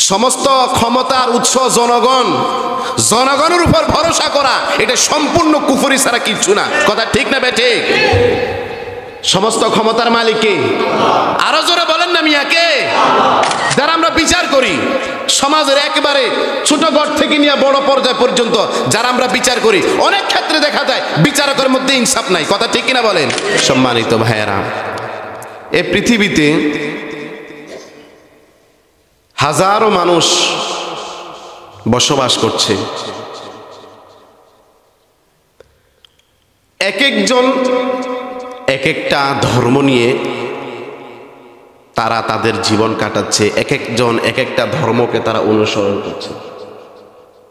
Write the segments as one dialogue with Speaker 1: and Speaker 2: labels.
Speaker 1: সমস্ত ক্ষমতার উৎস জনগণ, জনগণের উপর ভরসা করা এটা সম্পূর্ণ কুফরি ছাড়া কিচ্ছু না। কথা ঠিক না বেঠে? সমস্ত ক্ষমতার মালিক কে? আরো জোরে বলেন না মিয়া কে? যারা আমরা বিচার করি সমাজের একেবারে ছোট ঘর থেকে নিয়ে বড় পর্যায় পর্যন্ত যারা আমরা বিচার করি, অনেক ক্ষেত্রে দেখা যায় বিচারকের মধ্যে ইনসাফ নাই। কথা ঠিক কিনা বলেন? সম্মানিত ভাইয়েরা, এই পৃথিবীতে হাজারো মানুষ বসবাস করছে। এক একজন এক একটা ধর্ম নিয়ে তারা তাদের জীবন কাটাচ্ছে, এক একজন এক একটা ধর্মকে তারা অনুসরণ করছে।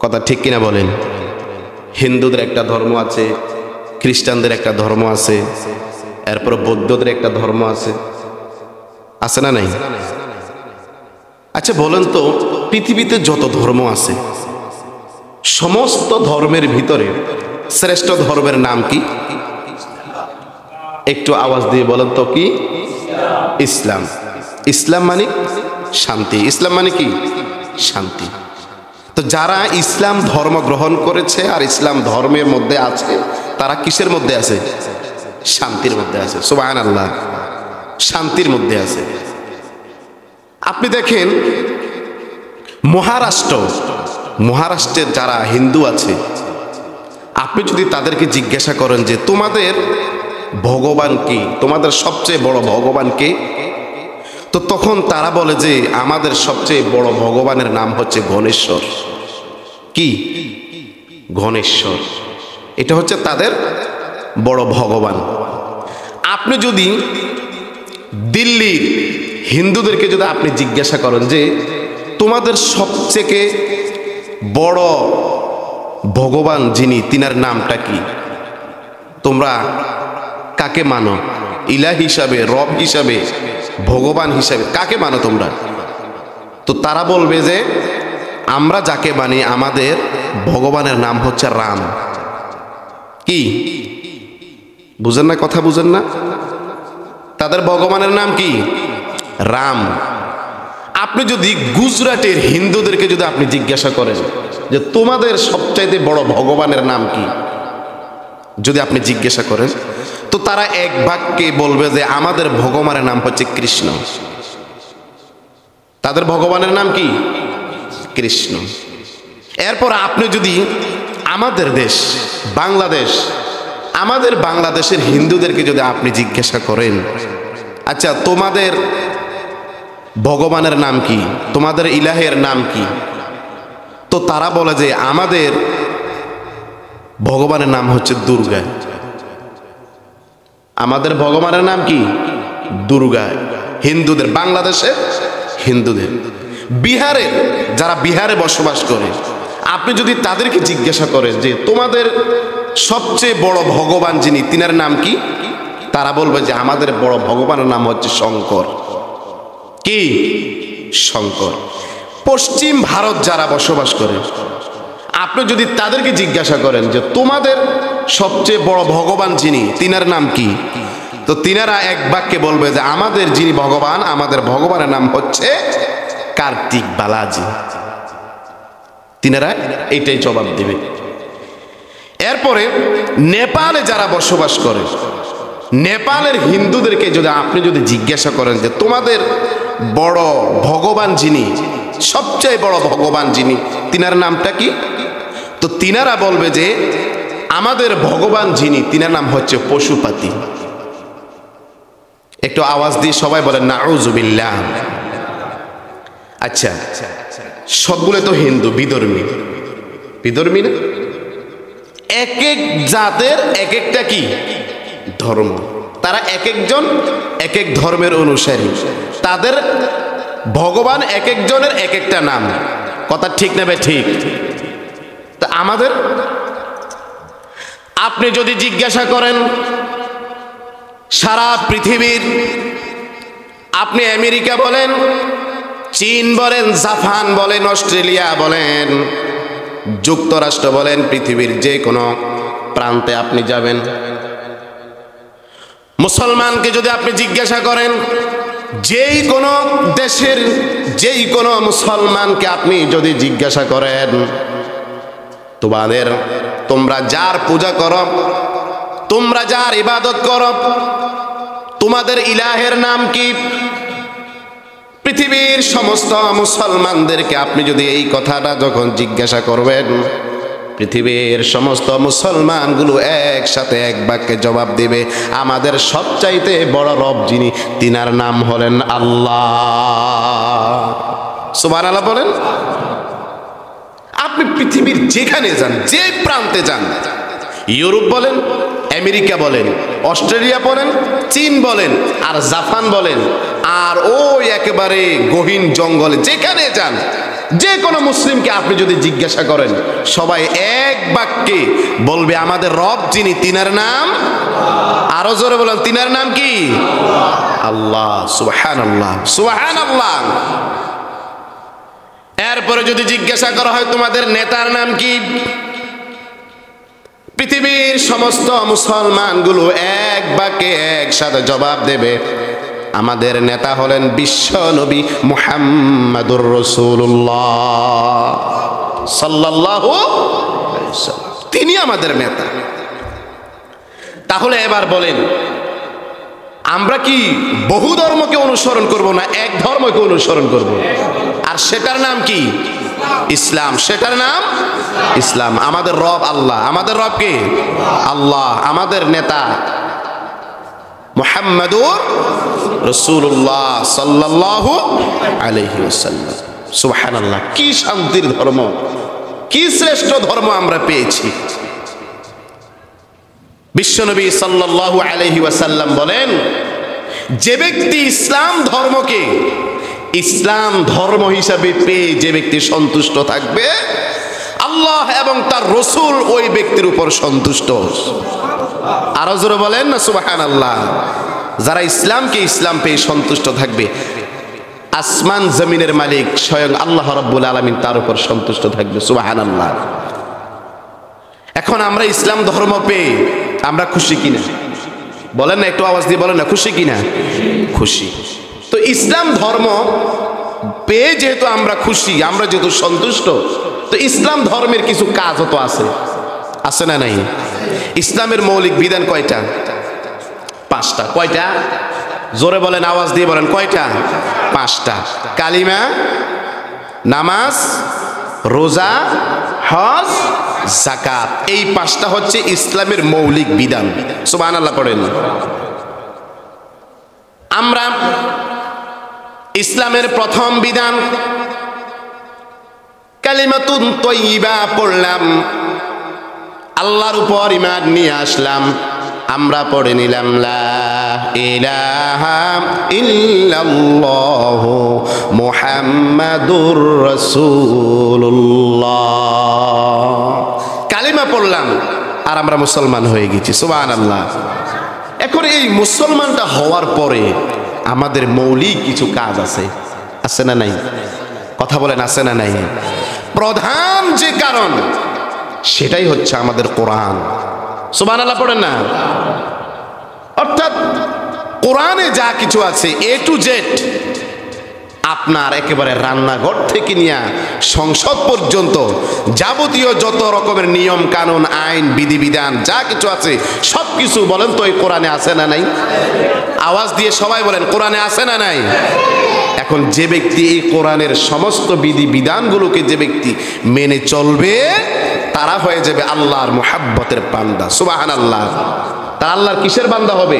Speaker 1: কথা ঠিক কিনা বলেন? হিন্দুদের একটা ধর্ম আছে, খ্রিস্টানদের একটা ধর্ম আছে, এরপর বৌদ্ধদের একটা ধর্ম আছে, আছে না নাই? আচ্ছা বলেন তো, পৃথিবীতে যত ধর্ম আছে সমস্ত ধর্মের ভিতরে শ্রেষ্ঠ ধর্মের নাম কি? একটু আওয়াজ দিয়ে বলেন তো কি? ইসলাম। ইসলাম মানে শান্তি। ইসলাম মানে কি? শান্তি। তো যারা ইসলাম ধর্ম গ্রহণ করেছে আর ইসলাম ধর্মের মধ্যে আছে, তারা কিসের মধ্যে আছে? শান্তির মধ্যে আছে। সুবহানাল্লাহ, শান্তির মধ্যে আছে। আপনি দেখেন মহারাষ্ট্রের যারা হিন্দু আছে, আপনি যদি তাদেরকে জিজ্ঞাসা করেন যে তোমাদের ভগবান কি, তোমাদের সবচেয়ে বড় ভগবান কে, তো তখন তারা বলে যে আমাদের সবচেয়ে বড় ভগবানের নাম হচ্ছে গণেশ্বর। কি? গণেশ্বর। এটা হচ্ছে তাদের বড় ভগবান। আপনি যদি দিল্লির হিন্দুদেরকে যদি আপনি জিজ্ঞাসা করেন যে তোমাদের সবচেয়ে বড় ভগবান যিনি, তিনার নামটা কি, তোমরা কাকে মানো ইলাহ হিসাবে, রব হিসাবে, ভগবান হিসাবে কাকে মানো তোমরা? তো তারা বলবে যে আমরা যাকে মানি আমাদের ভগবানের নাম হচ্ছে রাম। কি বুঝেন না? কথা বুঝেন না? তাদের ভগবানের নাম কি? রাম। আপনি যদি গুজরাটের হিন্দুদেরকে যদি আপনি জিজ্ঞাসা করেন যে তোমাদের সবচাইতে বড় ভগবানের নাম কি, যদি আপনি জিজ্ঞাসা করেন, তো তারা এক বাক্যে বলবে যে আমাদের ভগবানের নাম হচ্ছে কৃষ্ণ। তাদের ভগবানের নাম কি? কৃষ্ণ। এরপর আপনি যদি আমাদের দেশ বাংলাদেশ, আমাদের বাংলাদেশের হিন্দুদেরকে যদি আপনি জিজ্ঞাসা করেন আচ্ছা তোমাদের ভগবানের নাম কি, তোমাদের ইলাহের নাম কি, তো তারা বলে যে আমাদের ভগবানের নাম হচ্ছে দুর্গা। আমাদের ভগবানের নাম কি? দুর্গা। হিন্দুদের, বাংলাদেশে হিন্দুদের। বিহারে যারা বিহারে বসবাস করে, আপনি যদি তাদেরকে জিজ্ঞাসা করেন যে তোমাদের সবচেয়ে বড় ভগবান যিনি, তিনার নাম কি, তারা বলবে যে আমাদের বড় ভগবানের নাম হচ্ছে শঙ্কর। কি? শঙ্কর। পশ্চিম ভারত যারা বসবাস করে, আপনি যদি তাদেরকে জিজ্ঞাসা করেন যে তোমাদের সবচেয়ে বড় ভগবান যিনি, তিনার নাম কি, তো তিনারা এক বাক্যে বলবে যে আমাদের যিনি ভগবান, আমাদের ভগবানের নাম হচ্ছে কার্তিক বালাজি। তিনারা এইটাই জবাব দেবে। এরপরে নেপালে যারা বসবাস করে, নেপালের হিন্দুদেরকে যদি আপনি যদি জিজ্ঞাসা করেন যে তোমাদের বড় ভগবান যিনি, সবচেয়ে বড় ভগবান যিনি, তিনার নামটা কি, তো তিনারা বলবে যে আমাদের ভগবান যিনি, তিনার নাম হচ্ছে পশুপাতি। একটু আওয়াজ দিয়ে সবাই বলেন নাউজুবিল্লাহ। আচ্ছা, সবগুলো তো হিন্দু, বিধর্মী, বিধর্মী না? এক এক জাতের এক একটা কি ধর্ম, তারা এক একজন এক এক ধর্মের অনুসারী, তাদের ভগবান এক একজনের এক একটা নাম। কথা ঠিক নেবে? ঠিক। তা আমাদের, আপনি যদি জিজ্ঞাসা করেন সারা পৃথিবীর, আপনি আমেরিকা বলেন, চীন বলেন, জাপান বলেন, অস্ট্রেলিয়া বলেন, যুক্তরাষ্ট্র বলেন, পৃথিবীর যে কোনো প্রান্তে আপনি যাবেন, মুসলমানকে যদি আপনি জিজ্ঞাসা করেন, যেই কোনো দেশের যেই কোনো মুসলমানকে আপনি যদি জিজ্ঞাসা করেন তোমরা যার পূজা করো, তোমরা যার ইবাদত করো, তোমাদের ইলাহের নাম কি? পৃথিবীর সমস্ত মুসলমানদেরকে আপনি যদি এই কথাটা যখন জিজ্ঞাসা করবেন, পৃথিবীর সমস্ত মুসলমানগুলো একসাথে এক বাক্যে জবাব দিবে, আমাদের সবচাইতে বড় রব যিনি, তিনার নাম হলেন আল্লাহ। সুবহানাল্লাহ বলেন। আপনি পৃথিবীর যেখানে যান, যে প্রান্তে যান, ইউরোপ বলেন, আমেরিকা বলেন, অস্ট্রেলিয়া বলেন, চীন বলেন, আর জাপান বলেন, আর ওই একেবারে গহীন জঙ্গলে যেখানে যান, যে কোনো মুসলিমকে আপনি যদি জিজ্ঞাসা করেন, সবাই এক বাক্যে বলবে আমাদের রব যিনি, তিনার নাম, আরো জোরে বলেন, তিনার নাম কি? আল্লাহ। সুবহানাল্লাহ, সুবহানাল্লাহ। এরপরে যদি জিজ্ঞাসা করা হয় তোমাদের নেতার নাম কি, পৃথিবীর সমস্ত মুসলমানগুলো এক বাক্যে একসাথে জবাব দেবে, আমাদের নেতা হলেন বিশ্ব নবী মুহাম্মাদুর রাসূলুল্লাহ সাল্লাল্লাহু আলাইহি ওয়াসাল্লাম, তিনি আমাদের নেতা। তাহলে এবার বলেন, আমরা কি বহু ধর্মকে অনুসরণ করব না এক ধর্মকে অনুসরণ করব? আর সেটার নাম কি? ইসলাম। সেটার নাম ইসলাম। আমাদের রব আল্লাহ। আমাদের রব কে? আল্লাহ। আমাদের নেতা মুহাম্মাদুর রাসূলুল্লাহ সাল্লাল্লাহু আলাইহি ওয়াসাল্লাম। সুবহানাল্লাহ। কি শান্তির ধর্ম, কি শ্রেষ্ঠ ধর্ম আমরা পেয়েছি। বিশ্বনবী সাল্লাল্লাহু আলাইহি ওয়াসাল্লাম বলেন, যে ব্যক্তি ইসলাম ধর্মকে ইসলাম ধর্ম হিসাবে পেয়ে যে ব্যক্তি সন্তুষ্ট থাকবে, আল্লাহ এবং তার রাসূল ওই ব্যক্তির উপর সন্তুষ্ট। আরো জোরে বলেন না সুবহানাল্লাহ। যারা ইসলামকে ইসলাম পেয়ে সন্তুষ্ট থাকবে, আসমান জমিনের মালিক স্বয়ং আল্লাহ রাব্বুল আলামিন তার উপর সন্তুষ্ট থাকবে। সুবহানাল্লাহ। এখন আমরা ইসলাম ধর্ম পেয়ে আমরা খুশি কিনা? বলেন না, একটু আওয়াজ দিয়ে বলেন না, খুশি কিনা? খুশি। তো ইসলাম ধর্ম পেয়ে যেহেতু আমরা খুশি, আমরা যেহেতু সন্তুষ্ট, তো ইসলাম ধর্মের কিছু কাজও তো আছে, আছে না নাই? ইসলামের মৌলিক বিধান কয়টা? 5টা। কয়টা? জোরে বলেন, আওয়াজ দিয়ে বলেন, কয়টা? 5টা। কালিমা, নামাজ, রোজা, হজ, যাকাত, এই 5টা হচ্ছে ইসলামের মৌলিক বিধান। সুবহানাল্লাহ পড়েন। আমরা ইসলামের প্রথম বিধান কালিমাতুন তাইয়্যিবা পড়লাম, আল্লাহর উপর ঈমান নিয়ে আসলাম, আমরা পড়ে নিলাম লা ইলাহা ইল্লাল্লাহু মুহাম্মাদুর রাসূলুল্লাহ। কালিমা পড়লাম আর আমরা মুসলমান হয়ে গেছি। সুবহানাল্লাহ। এখন এই মুসলমানটা হওয়ার পরে আমাদের মৌলিক কিছু কাজ আছে, আছে না নাই? কথা বলেন, আছে না নাই? প্রধান যে কারণ সেটাই হচ্ছে আমাদের কোরআন। সুবহানাল্লাহ পড়েন না। অর্থাৎ কোরআনে যা কিছু আছে এ টু জেড, আপনার একেবারে রান্নাঘর থেকে নিয়ে সংসদ পর্যন্ত যাবতীয় যত রকমের নিয়ম কানুন, আইন, বিধিবিধান যা কিছু আছে সব কিছু বলেন তো এই কোরআনে আছে না নাই? আওয়াজ দিয়ে সবাই বলেন, কোরআনে আছে না নাই? এখন যে ব্যক্তি এই কোরআনের সমস্ত বিধিবিধানগুলোকে যে ব্যক্তি মেনে চলবে, তারা হয়ে যাবে আল্লাহর মুহাব্বতের বান্দা। সুবহানাল্লাহ। তারা আল্লাহর কিসের বান্দা হবে?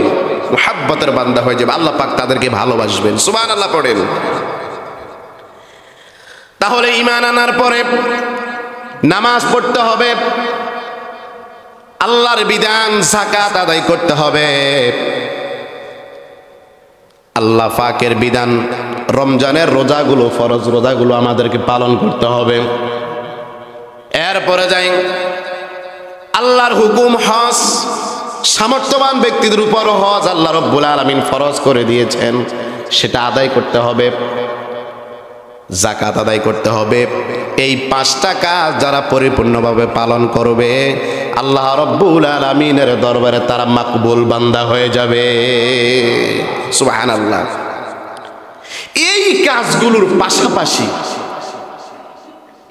Speaker 1: মুহাব্বতের বান্দা হয়ে যাবে। আল্লাহ পাক তাদেরকে ভালোবাসবেন। সুবহানাল্লাহ পড়েন। তাহলে ঈমান আনার পরে নামাজ পড়তে হবে, আল্লাহর বিধান যাকাত আদায় করতে হবে, আল্লাহ পাকের বিধান রমজানের রোজাগুলো, ফরজ রোজাগুলো আমাদেরকে পালন করতে হবে। এরপরে যাই আল্লাহর হুকুম হজ, সামর্থ্যবান ব্যক্তিদের উপর হজ আল্লাহ রাব্বুল আলামিন ফরজ করে দিয়েছেন, সেটা আদায় করতে হবে। যাকাত আদায় করতে হবে। এই 5টা কাজ যারা পরিপূর্ণভাবে পালন করবে, আল্লাহ রাব্বুল আলামিনের দরবারে তারা মাকবুল বান্দা হয়ে যাবে। সুবহানাল্লাহ। এই কাজগুলোর পাশাপাশি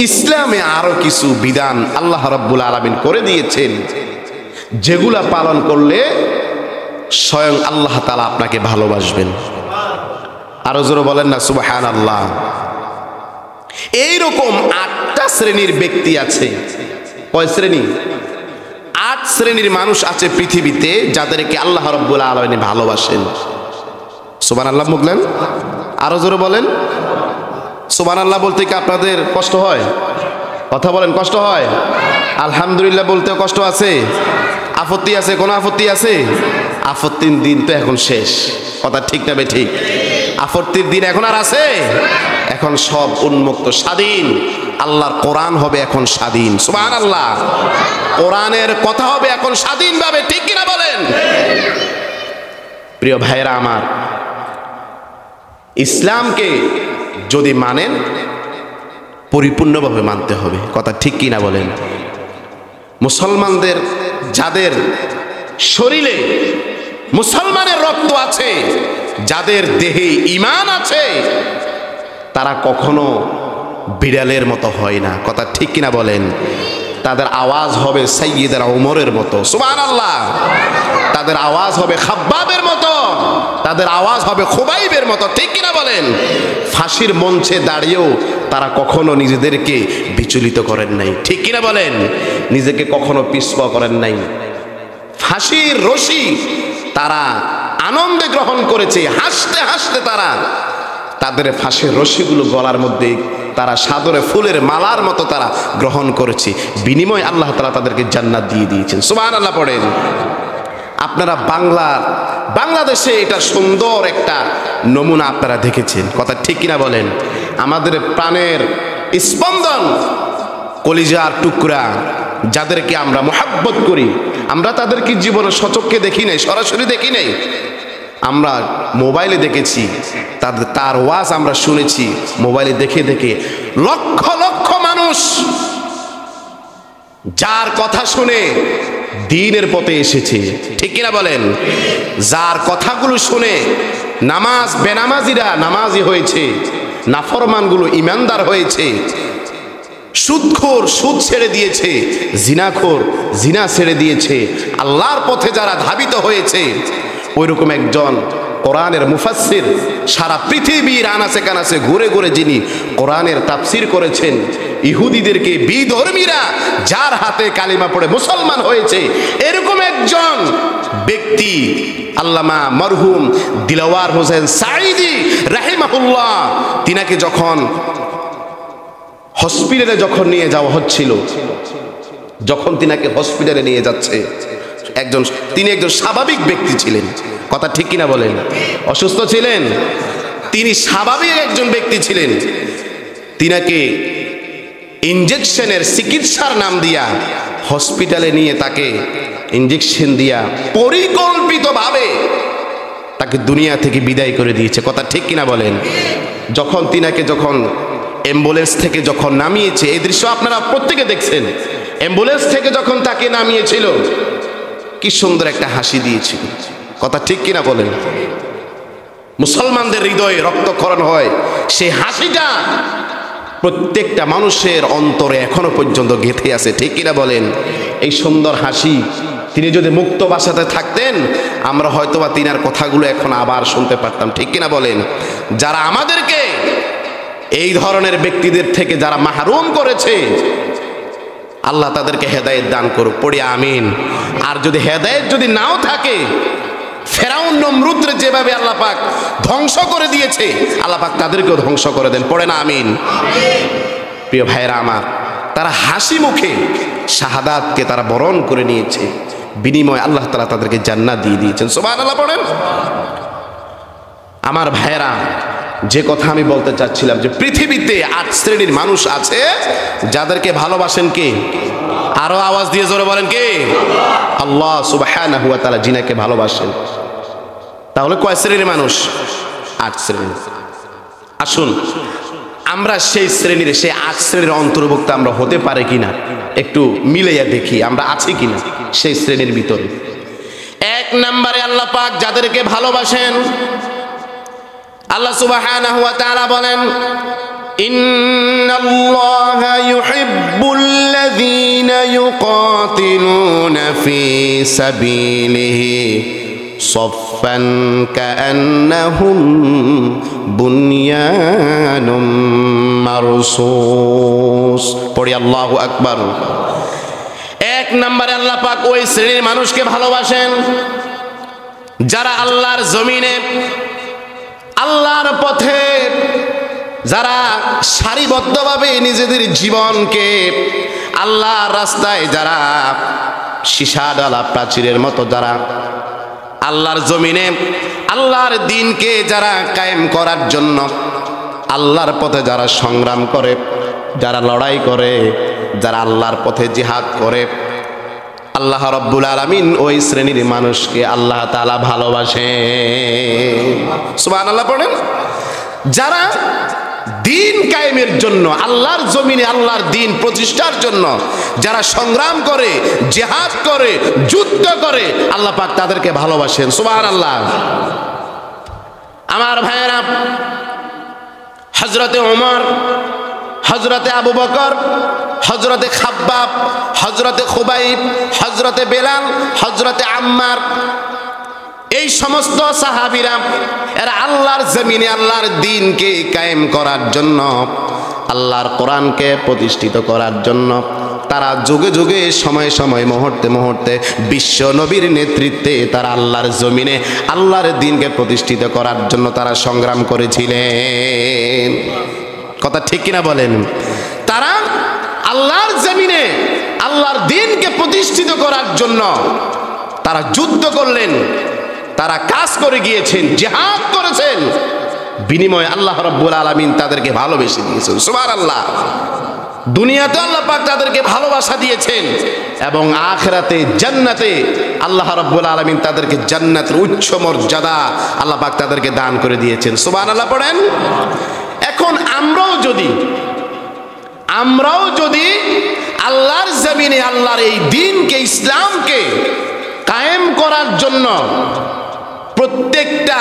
Speaker 1: ইসলামে আরো কিছু বিধান আল্লাহ রাব্বুল আলামিন করে দিয়েছেন, যেগুলা পালন করলে স্বয়ং আল্লাহ তাআলা আপনাকে ভালোবাসবেন। আরো জোরে বলেন না সুবহানাল্লাহ। এইরকম 8টা শ্রেণীর ব্যক্তি আছে। কয় শ্রেণী? 8 শ্রেণীর মানুষ আছে পৃথিবীতে, যাদেরকে আল্লাহ রাব্বুল আলামিন ভালোবাসেন। সুবহানাল্লাহ বললেন, আরো জোরে বলেন। সুবহানাল্লাহ বলতে কি আপনাদের কষ্ট হয়? কথা বলেন, কষ্ট হয়? আলহামদুলিল্লাহ বলতেও কষ্ট আছে? আপত্তি আছে? কোনো আপত্তি আছে? আপত্তির দিন তো এখন শেষ। কথা ঠিক না ঠিক? আপত্তির দিন এখন আর আছে? এখন সব উন্মুক্ত, স্বাধীন। আল্লাহর কোরআন হবে এখন স্বাধীন। সুবহানাল্লাহ। কোরআনের কথা হবে এখন স্বাধীনভাবে, ঠিক কিনা বলেন? প্রিয় ভাইরা আমার, ইসলামকে যদি মানেন পরিপূর্ণভাবে মানতে হবে। কথা ঠিক কিনা বলেন? মুসলমানদের যাদের শরীরে মুসলমানের রক্ত আছে, যাদের দেহে ঈমান আছে, তারা কখনো বিড়ালের মতো হয় না। কথা ঠিক কিনা বলেন? তাদের আওয়াজ হবে সাইয়্যিদনা ওমরের মতো। সুবহানাল্লাহ। তাদের আওয়াজ হবে খাব্বাবের মতো, তাদের আওয়াজ হবে খুবাইবের মতো, ঠিক কিনা বলেন? ফাঁসির মঞ্চে দাঁড়িয়েও তারা কখনো নিজেদেরকে বিচলিত করেন নাই, ঠিক কিনা বলেন? নিজেকে কখনো পিছপা করেন নাই। ফাঁসির রশি তারা আনন্দে গ্রহণ করেছে, হাসতে হাসতে তারা তাদের ফাঁসির রশিগুলো গলার মধ্যে তারা সাদরে ফুলের মালার মতো তারা গ্রহণ করেছে। বিনিময়ে আল্লাহ তাআলা তাদেরকে জান্নাত দিয়ে দিয়েছেন। সুবহানাল্লাহ পড়েন। আপনারা বাংলাদেশে এটা সুন্দর একটা নমুনা আপনারা দেখেছেন। কথা ঠিক কিনা বলেন? আমাদের প্রাণের স্পন্দন, কলিজার টুকরা, যাদেরকে আমরা মোহাব্বত করি, আমরা তাদেরকে জীবনে সচক্ষে দেখি নাই, সরাসরি দেখি নাই, আমরা মোবাইলে দেখেছি, তার ওয়াজ আমরা শুনেছি মোবাইলে দেখে দেখে। লক্ষ লক্ষ মানুষ যার কথা শুনে দ্বীনের পথে এসেছে, ঠিক কিনা বলেন? যার কথাগুলো শুনে নামাজ বেনামাজিরা নামাজি হয়েছে, নাফরমানগুলো ইমানদার হয়েছে, সুদখোর সুদ ছেড়ে দিয়েছে, জিনাখোর জিনা ছেড়ে দিয়েছে, আল্লাহর পথে যারা ধাবিত হয়েছে, ওইরকম একজন কোরআনের মুফাসসির সারা পৃথিবীর আনাচে কানাচে ঘুরে ঘুরে যিনি কোরআনের তাফসির করেছেন, ইহুদিদেরকে বিধর্মীরা যার হাতে কালিমা পড়ে মুসলমান হয়েছে, এরকম একজন ব্যক্তি আল্লামা মরহুম দিলওয়ার হোসেন সাঈদী রাহিমাহুল্লাহ, তিনাকে যখন হসপিটালে নিয়ে যাওয়া হচ্ছিল, যখন তিনাকে হসপিটালে নিয়ে যাচ্ছে, তিনি একজন স্বাভাবিক ব্যক্তি ছিলেন। কথা ঠিক কিনা বলেন? অসুস্থ ছিলেন, তিনি স্বাভাবিক একজন ব্যক্তি ছিলেন। তিনাকে ইনজেকশনের চিকিৎসার নাম দিয়া হসপিটালে নিয়ে তাকে ইনজেকশন দিয়া পরিকল্পিতভাবে তাকে দুনিয়া থেকে বিদায় করে দিয়েছে। কথা ঠিক কিনা বলেন? যখন তিনাকে অ্যাম্বুলেন্স থেকে নামিয়েছে, এই দৃশ্য আপনারা প্রত্যেকে দেখছেন। অ্যাম্বুলেন্স থেকে যখন তাকে নামিয়েছিল, কি সুন্দর একটা হাসি দিয়েছিল। কথা ঠিক কিনা বলেন? মুসলমানদের হৃদয়ে রক্তক্ষরণ হয়, সেই হাসিটা প্রত্যেকটা মানুষের অন্তরে এখনো পর্যন্ত গেঁথে আছে, ঠিক কিনা বলেন? এই সুন্দর হাসি তিনি যদি মুক্ত ভাষাতে থাকতেন, আমরা হয়তোবা তিনার কথাগুলো এখন আবার শুনতে পারতাম, ঠিক কিনা বলেন? যারা আমাদেরকে এই ধরনের ব্যক্তিদের থেকে যারা মাহরুম করেছে, আল্লাহ তাদেরকে হেদায়েত দান করুক, পড়ি আমিন। আর যদি হেদায়েত যদি নাও থাকে, ফেরাউন নমরুদরে যেভাবে আল্লাহ পাক ধ্বংস করে দিয়েছে, আল্লাহ পাক তাদেরকেও ধ্বংস করে দেন, পড়ে না আমিন। প্রিয় ভাইরা আমার, তারা হাসি মুখে শাহাদাতকে তারা বরণ করে নিয়েছে, বিনিময়ে আল্লাহ তাআলা তাদেরকে জান্নাত দিয়ে দিয়েছেন। সুবহানাল্লাহ পড়েন। আমার ভাইরা, যে কথা আমি বলতে চাচ্ছিলাম, যে পৃথিবীতে 8 শ্রেণীর মানুষ আছে যাদেরকে ভালোবাসেন কে? আরো আওয়াজ দিয়ে জোরে বলেন কে? আল্লাহ সুবহানাহু ওয়া তাআলা জিনাকে ভালোবাসেন। তাহলে কয় শ্রেণীর মানুষ? 8 শ্রেণীর। আসুন আমরা সেই 8 শ্রেণীর অন্তর্ভুক্ত আমরা হতে পারে কিনা একটু মিলাইয়া দেখি, আমরা আছি কিনা সেই শ্রেণীর ভিতরে। 1 নম্বরে আল্লাহ পাক যাদেরকে ভালোবাসেন, আল্লাহ সুবহানাহু ওয়া তাআলা বলেন, ইন্নাল্লাহা ইউহিব্বুল্লাযীনা ইউকাতিলুনা ফী সাবিলিহি সাফফান কাআন্নাহুম বুনয়ানুম মারসুস। পড়ি আল্লাহু আকবার। এক নম্বরে আল্লাহ পাক ওই শ্রেণীর মানুষকে ভালোবাসেন যারা আল্লাহর জমিনে আল্লাহর পথে যারা সারিবদ্ধভাবে নিজেদের জীবনকে আল্লাহর রাস্তায় যারা সীসাডালা প্রাচীরের মতো যারা আল্লাহর জমিনে আল্লাহর দ্বীনকে যারা কায়েম করার জন্য আল্লাহর পথে যারা সংগ্রাম করে, যারা লড়াই করে, যারা আল্লাহর পথে জিহাদ করে, আল্লাহ রাব্বুল আলামিন ওই শ্রেণীর মানুষকে আল্লাহ তাআলা ভালোবাসেন। সুবহানাল্লাহ পড়েন। যারা দ্বীন কায়েমের জন্য আল্লাহর জমিনে আল্লাহর দ্বীন প্রতিষ্ঠার জন্য যারা সংগ্রাম করে, জিহাদ করে, যুদ্ধ করে, আল্লাহ পাক তাদেরকে ভালোবাসেন। সুবহানাল্লাহ। আমার ভাইয়েরা, হযরতে ওমর, হযরতে আবু বকর, হযরতে খাব্বাব, হযরতে খুবাইব, হযরতে বেলাল, হযরতে আম্মার, এই সমস্ত সাহাবীরা এরা আল্লাহর জমিনে আল্লাহর দ্বীনকে কায়েম করার জন্য, আল্লাহর কোরআনকে প্রতিষ্ঠিত করার জন্য তারা যুগে যুগে সময়ে সময়ে মুহূর্তে মুহূর্তে বিশ্ব নবীর নেতৃত্বে তারা আল্লাহর জমিনে আল্লাহর দ্বীনকে প্রতিষ্ঠিত করার জন্য তারা সংগ্রাম করেছিলেন। কথা ঠিক কিনা বলেন? তারা আল্লাহর জমিনে আল্লাহর দ্বীনকে প্রতিষ্ঠিত করার জন্য তারা যুদ্ধ করলেন, তারা কাজ করে গিয়েছেন, জিহাদ করেছেন, বিনিময়ে আল্লাহ রাব্বুল আলামিন তাদেরকে ভালোবেসে দিয়েছেন। সুবহানাল্লাহ। দুনিয়াতে আল্লাহ পাক তাদেরকে ভালোবাসা দিয়েছেন এবং আখিরাতে জান্নাতে আল্লাহ রাব্বুল আলামিন তাদেরকে জান্নাতের উচ্চ মর্যাদা আল্লাহ পাক তাদেরকে দান করে দিয়েছেন। সুবহানাল্লাহ পড়েন। এখন আমরাও যদি আল্লাহর জমিনে আল্লাহর এই দ্বীনকে, ইসলামকে কায়েম করার জন্য প্রত্যেকটা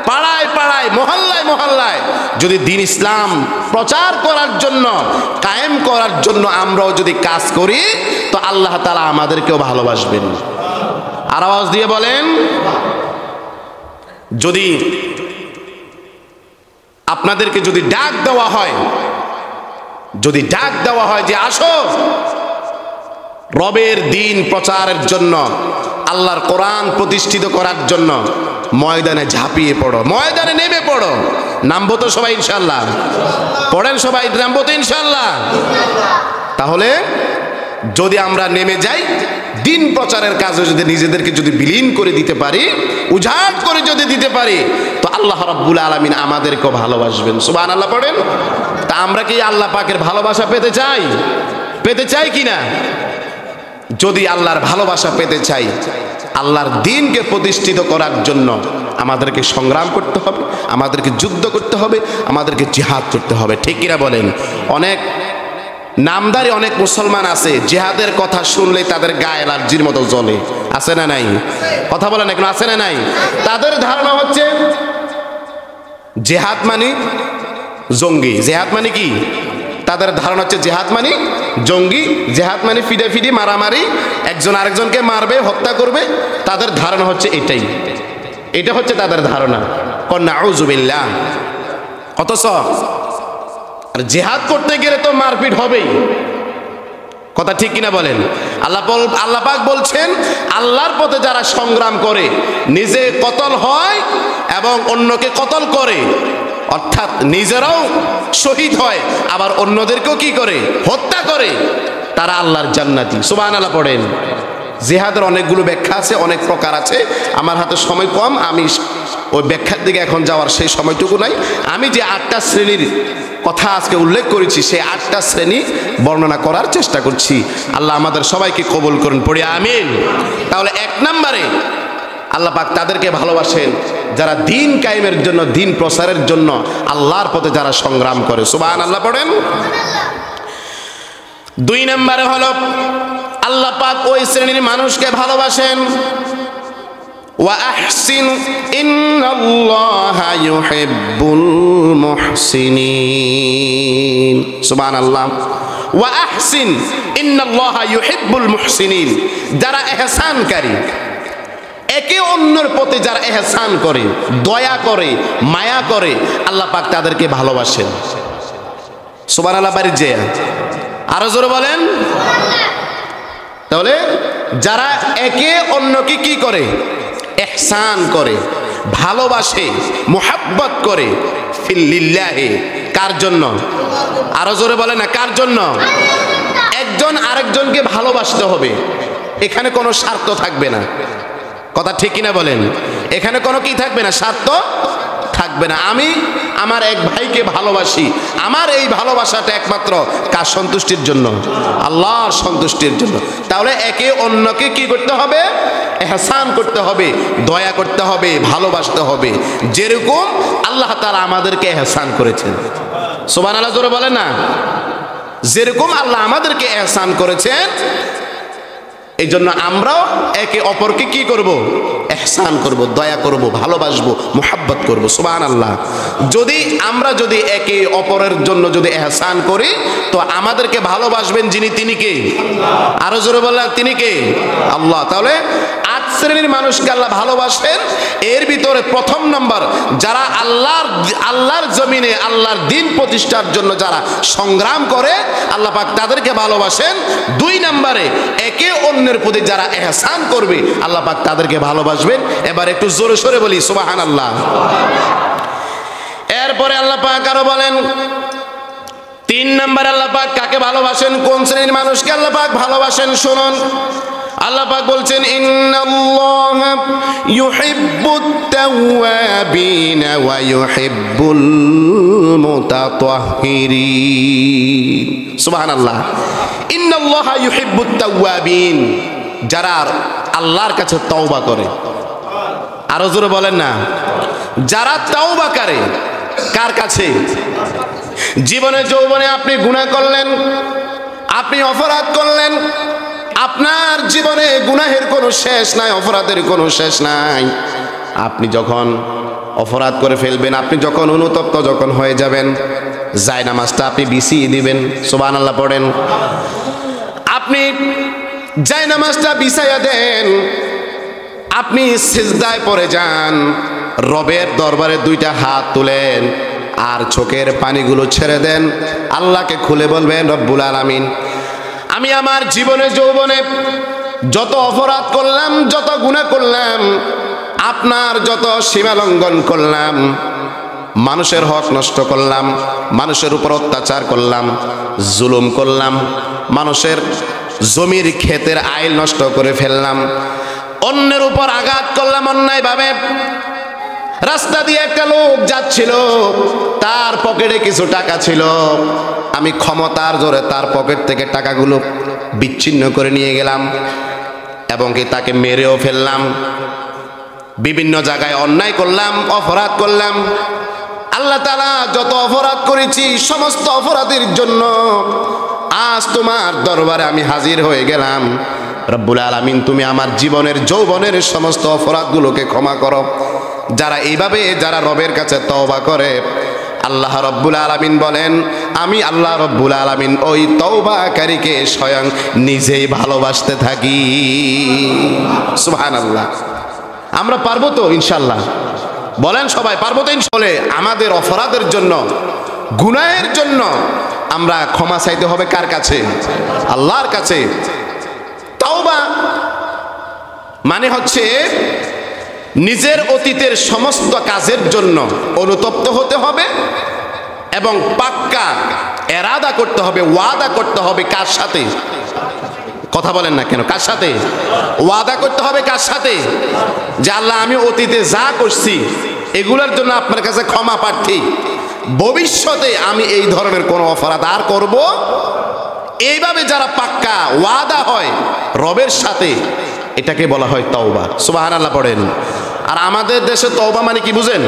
Speaker 1: পাড়ায় পাড়ায়, মহল্লায় মহল্লায় যদি দ্বীন ইসলাম প্রচার করার জন্য, কায়েম করার জন্য আমরাও যদি কাজ করি, তো আল্লাহ তাআলা আমাদেরকেও ভালোবাসবেন। আর আওয়াজ দিয়ে বলেন, যদি আপনাদেরকে যদি ডাক দেওয়া হয়, যদি ডাক দেওয়া হয় যে আসো রবের দ্বীন প্রচারের জন্য, আল্লাহর কোরআন প্রতিষ্ঠিত করার জন্য ময়দানে ঝাঁপিয়ে পড়ো, ময়দানে নেমে পড়ো, নামবো তো সবাই ইনশাআল্লাহ? পড়েন সবাই, নামবো তো ইনশাআল্লাহ? তাহলে যদি আমরা নেমে যাই, দ্বীন প্রচারের কাজে যদি নিজেদেরকে যদি বিলীন করে দিতে পারি, উজাড় করে যদি দিতে পারি, তো আল্লাহ রাব্বুল আলামিন আমাদেরকেও ভালোবাসবেন। সুবহানাল্লাহ পড়েন। তা আমরা কি আল্লাহ পাকের ভালোবাসা পেতে চাই? পেতে চাই কিনা? যদি আল্লাহর ভালোবাসা পেতে চাই, আল্লাহর দ্বীনকে প্রতিষ্ঠিত করার জন্য আমাদেরকে সংগ্রাম করতে হবে, আমাদেরকে যুদ্ধ করতে হবে, আমাদেরকে জিহাদ করতে হবে। ঠিক কিনা বলেন? অনেক নামদারি অনেক মুসলমান আছে, জিহাদের কথা শুনলে তাদের গায়ে অ্যালার্জির মতো জ্বলে। আছে না নাই? কথা বলেন এখন, আছে না নাই? তাদের ধারণা হচ্ছে জিহাদ মানে জঙ্গি। জিহাদ মানে কি? তাদের ধারণা হচ্ছে জিহাদ মানে জঙ্গি, জিহাদ মানে ফিডে মারামারি, একজন আরেকজনকে মারবে, হত্যা করবে। তাদের ধারণা হচ্ছে এটাই, এটা হচ্ছে তাদের ধারণা। নাউযুবিল্লাহ। অথচ আর জিহাদ করতে গেলে তো মারপিট হবেই। কথা ঠিক কিনা বলেন? আল্লাহ পাক বলছেন, আল্লাহর পথে যারা সংগ্রাম করে, নিজে কতল হয় এবং অন্যকে কতল করে, অর্থাৎ নিজেরাও শহীদ হয় আবার অন্যদেরকেও কি করে? হত্যা করে, তারা আল্লাহর জান্নাতি। সুবহানাল্লাহ পড়েন। জিহাদের অনেকগুলো ব্যাখ্যা আছে, অনেক প্রকার আছে। আমার হাতে সময় কম, আমি ওই ব্যাখ্যার দিকে এখন যাওয়ার সেই সময়টুকু নাই। আমি যে 8টা শ্রেণীর কথা আজকে উল্লেখ করেছি, সেই 8টা শ্রেণী বর্ণনা করার চেষ্টা করছি। আল্লাহ আমাদের সবাইকে কবুল করুন, পড়ি আমিন। তাহলে 1 নম্বরে আল্লাহ পাক তাদেরকে ভালোবাসেন যারা দ্বীন কায়েমের জন্য, দ্বীন প্রচারের জন্য আল্লাহর পথে যারা সংগ্রাম করে। সুবহানাল্লাহ পড়েন। 2 নম্বরে হলো আল্লাহ পাক ওই শ্রেণীর মানুষকে ভালোবাসেন ওয়া আহসিন ইন্নাল্লাহা ইউহিব্বুল মুহসিনিন। সুবহানাল্লাহ। ওয়া আহসিন ইন্নাল্লাহা ইউহিব্বুল মুহসিনিন, যারা ইহসানকারী, একে অন্যের প্রতি যারা ইহসান করে, দয়া করে, মায়া করে, আল্লাহ পাক তাদেরকে ভালোবাসেন। সুবহানাল্লাহ। বাড়ির যে আরো জোরে বলেন। তাহলে যারা একে অন্যকে কি করে, ইহসান করে, ভালোবাসে, মুহাব্বত করে, ফিল্লিল্লাহি, কার জন্য? আরো জোরে বলেন না, কার জন্য? একজন আরেকজনকে ভালোবাসতে হবে, এখানে কোনো স্বার্থ থাকবে না। কথা ঠিক কিনা বলেন? এখানে কোনো কি থাকবে না, স্বার্থ থাকবে না। আমি আমার এক ভাইকে ভালোবাসি, আমার এই ভালোবাসাটা একমাত্র কার সন্তুষ্টির জন্য? আল্লাহর সন্তুষ্টির জন্য। তাহলে একে অন্যকে কি করতে হবে? ইহসান করতে হবে, দয়া করতে হবে, ভালোবাসতে হবে, যেরকম আল্লাহ তাআলা আমাদেরকে ইহসান করেছেন। সুবহানাল্লাহ জোরে বলেন না। যেরকম আল্লাহ আমাদেরকে ইহসান করেছেন, এই জন্য আমরাও একে অপরকে কি করব? ইহসান করব, দয়া করব, ভালোবাসবো, মুহাব্বত করব। সুবহানাল্লাহ। আমরা যদি একে অপরের জন্য যদি ইহসান করি, তো আমাদেরকে ভালোবাসবেন যিনি, তিনি কে? আরো জোরে বললেন, তিনি কে? আল্লাহ। তাহলে 8 শ্রেণীর মানুষকে আল্লাহ ভালোবাসেন। এর ভিতরে প্রথম নম্বর, যারা আল্লাহর জমিনে আল্লাহর দ্বীন প্রতিষ্ঠার জন্য যারা সংগ্রাম করে, আল্লাহ পাক তাদেরকে ভালোবাসেন। 2 নম্বরে, একে অন্যের প্রতি যারা ইহসান করবে, আল্লাহ পাক তাদেরকে ভালোবাসবেন। এবার একটু জোরে সোরে বলি সুবহানাল্লাহ। এরপরে আল্লাহ পাক আরো বলেন, 3 নম্বরে আল্লাহ পাক কাকে ভালোবাসেন, কোন শ্রেণীর মানুষকে আল্লাহ পাক ভালোবাসেন শুনুন। আল্লাহ পাক বলছেন, ইন্নাল্লাহা ইউহিব্বুত তাওয়াবিনা ওয়া ইউহিব্বুল মুতাতাহহিরিন। সুবহানাল্লাহ। ইন্নাল্লাহা ইউহিব্বুত তাওয়াবিন, যারা আল্লাহর কাছে তওবা করে। আরো জোরে বলেন না, যারা তওবা করে। কার কাছে? জীবনে যৌবনে আপনি গুনাহ করলেন, আপনি অপরাধ করলেন, আপনার জীবনে গুনাহের কোনো শেষ নাই, অপরাধের কোনো শেষ নাই। আপনি যখন অপরাধ করে ফেলবেন, আপনি যখন অনুতপ্ত যখন হয়ে যাবেন, জায়নামাজটা আপনি বিছিয়ে দিবেন। সুবহানাল্লাহ পড়েন। আপনি জায়নামাজটা বিছাইয়া দেন, আপনি সিজদায় পড়ে যান, রবের দরবারে 2টা হাত তুলেন, আর চোখের পানিগুলো ছেড়ে দেন, আল্লাহকে খুলে বলবেন, রব্বুল আলামিন, আমি আমার জীবনে যৌবনে যত অপরাধ করলাম, যত গুনাহ করলাম, আপনার যত সীমা লঙ্ঘন করলাম, মানুষের হক নষ্ট করলাম, মানুষের উপর অত্যাচার করলাম, জুলুম করলাম, মানুষের জমির ক্ষেতের আইল নষ্ট করে ফেললাম, অন্যের উপর আঘাত করলাম অন্যায়ভাবে। রাস্তা দিয়ে একটা লোক যাচ্ছিল, তার পকেটে কিছু টাকা ছিল, আমি ক্ষমতার জোরে তার পকেট থেকে টাকাগুলো বিচ্ছিন্ন করে নিয়ে গেলাম এবং কি তাকে মেরেও ফেললাম। বিভিন্ন জায়গায় অন্যায় করলাম, অপরাধ করলাম। আল্লাহ তাআলা যত অপরাধ করেছি, সমস্ত অপরাধের জন্য আজ তোমার দরবারে আমি হাজির হয়ে গেলাম। রব্বুল আলামিন, তুমি আমার জীবনের যৌবনের সমস্ত অপরাধগুলোকে ক্ষমা করো। যারা এইভাবে যারা রবের কাছে তওবা করে, আল্লাহ রব্বুল আলামিন বলেন, আমি আল্লাহ রব্বুল আলামিন ওই তওবাকারীকে স্বয়ং নিজেই ভালোবাসতে থাকি। সুবহানাল্লাহ। আমরা পারবো তো ইনশাআল্লাহ? বলেন সবাই, পারবো তো ইনশাআল্লাহ? আমাদের অপরাধের জন্য, গুনাহের জন্য আমরা ক্ষমা চাইতে হবে কার কাছে? আল্লাহর কাছে। তওবা মানে হচ্ছে নিজের অতীতের সমস্ত কাজের জন্য অনুতপ্ত হতে হবে এবং পাক্কা এরাদা করতে হবে, ওয়াদা করতে হবে। কার সাথে? কথা বলেন না কেন? কার সাথে ওয়াদা করতে হবে? কার সাথে? যে আল্লাহ, আমি অতীতে যা করছি এগুলোর জন্য আপনার কাছে ক্ষমা প্রার্থী, ভবিষ্যতে আমি এই ধরনের কোনো অপরাধ আর করব। এইভাবে যারা পাক্কা ওয়াদা হয় রবের সাথে, এটাকে বলা হয় তওবা। সুবহানাল্লাহ পড়েন। আর আমাদের দেশে তওবা মানে কি বুঝেন?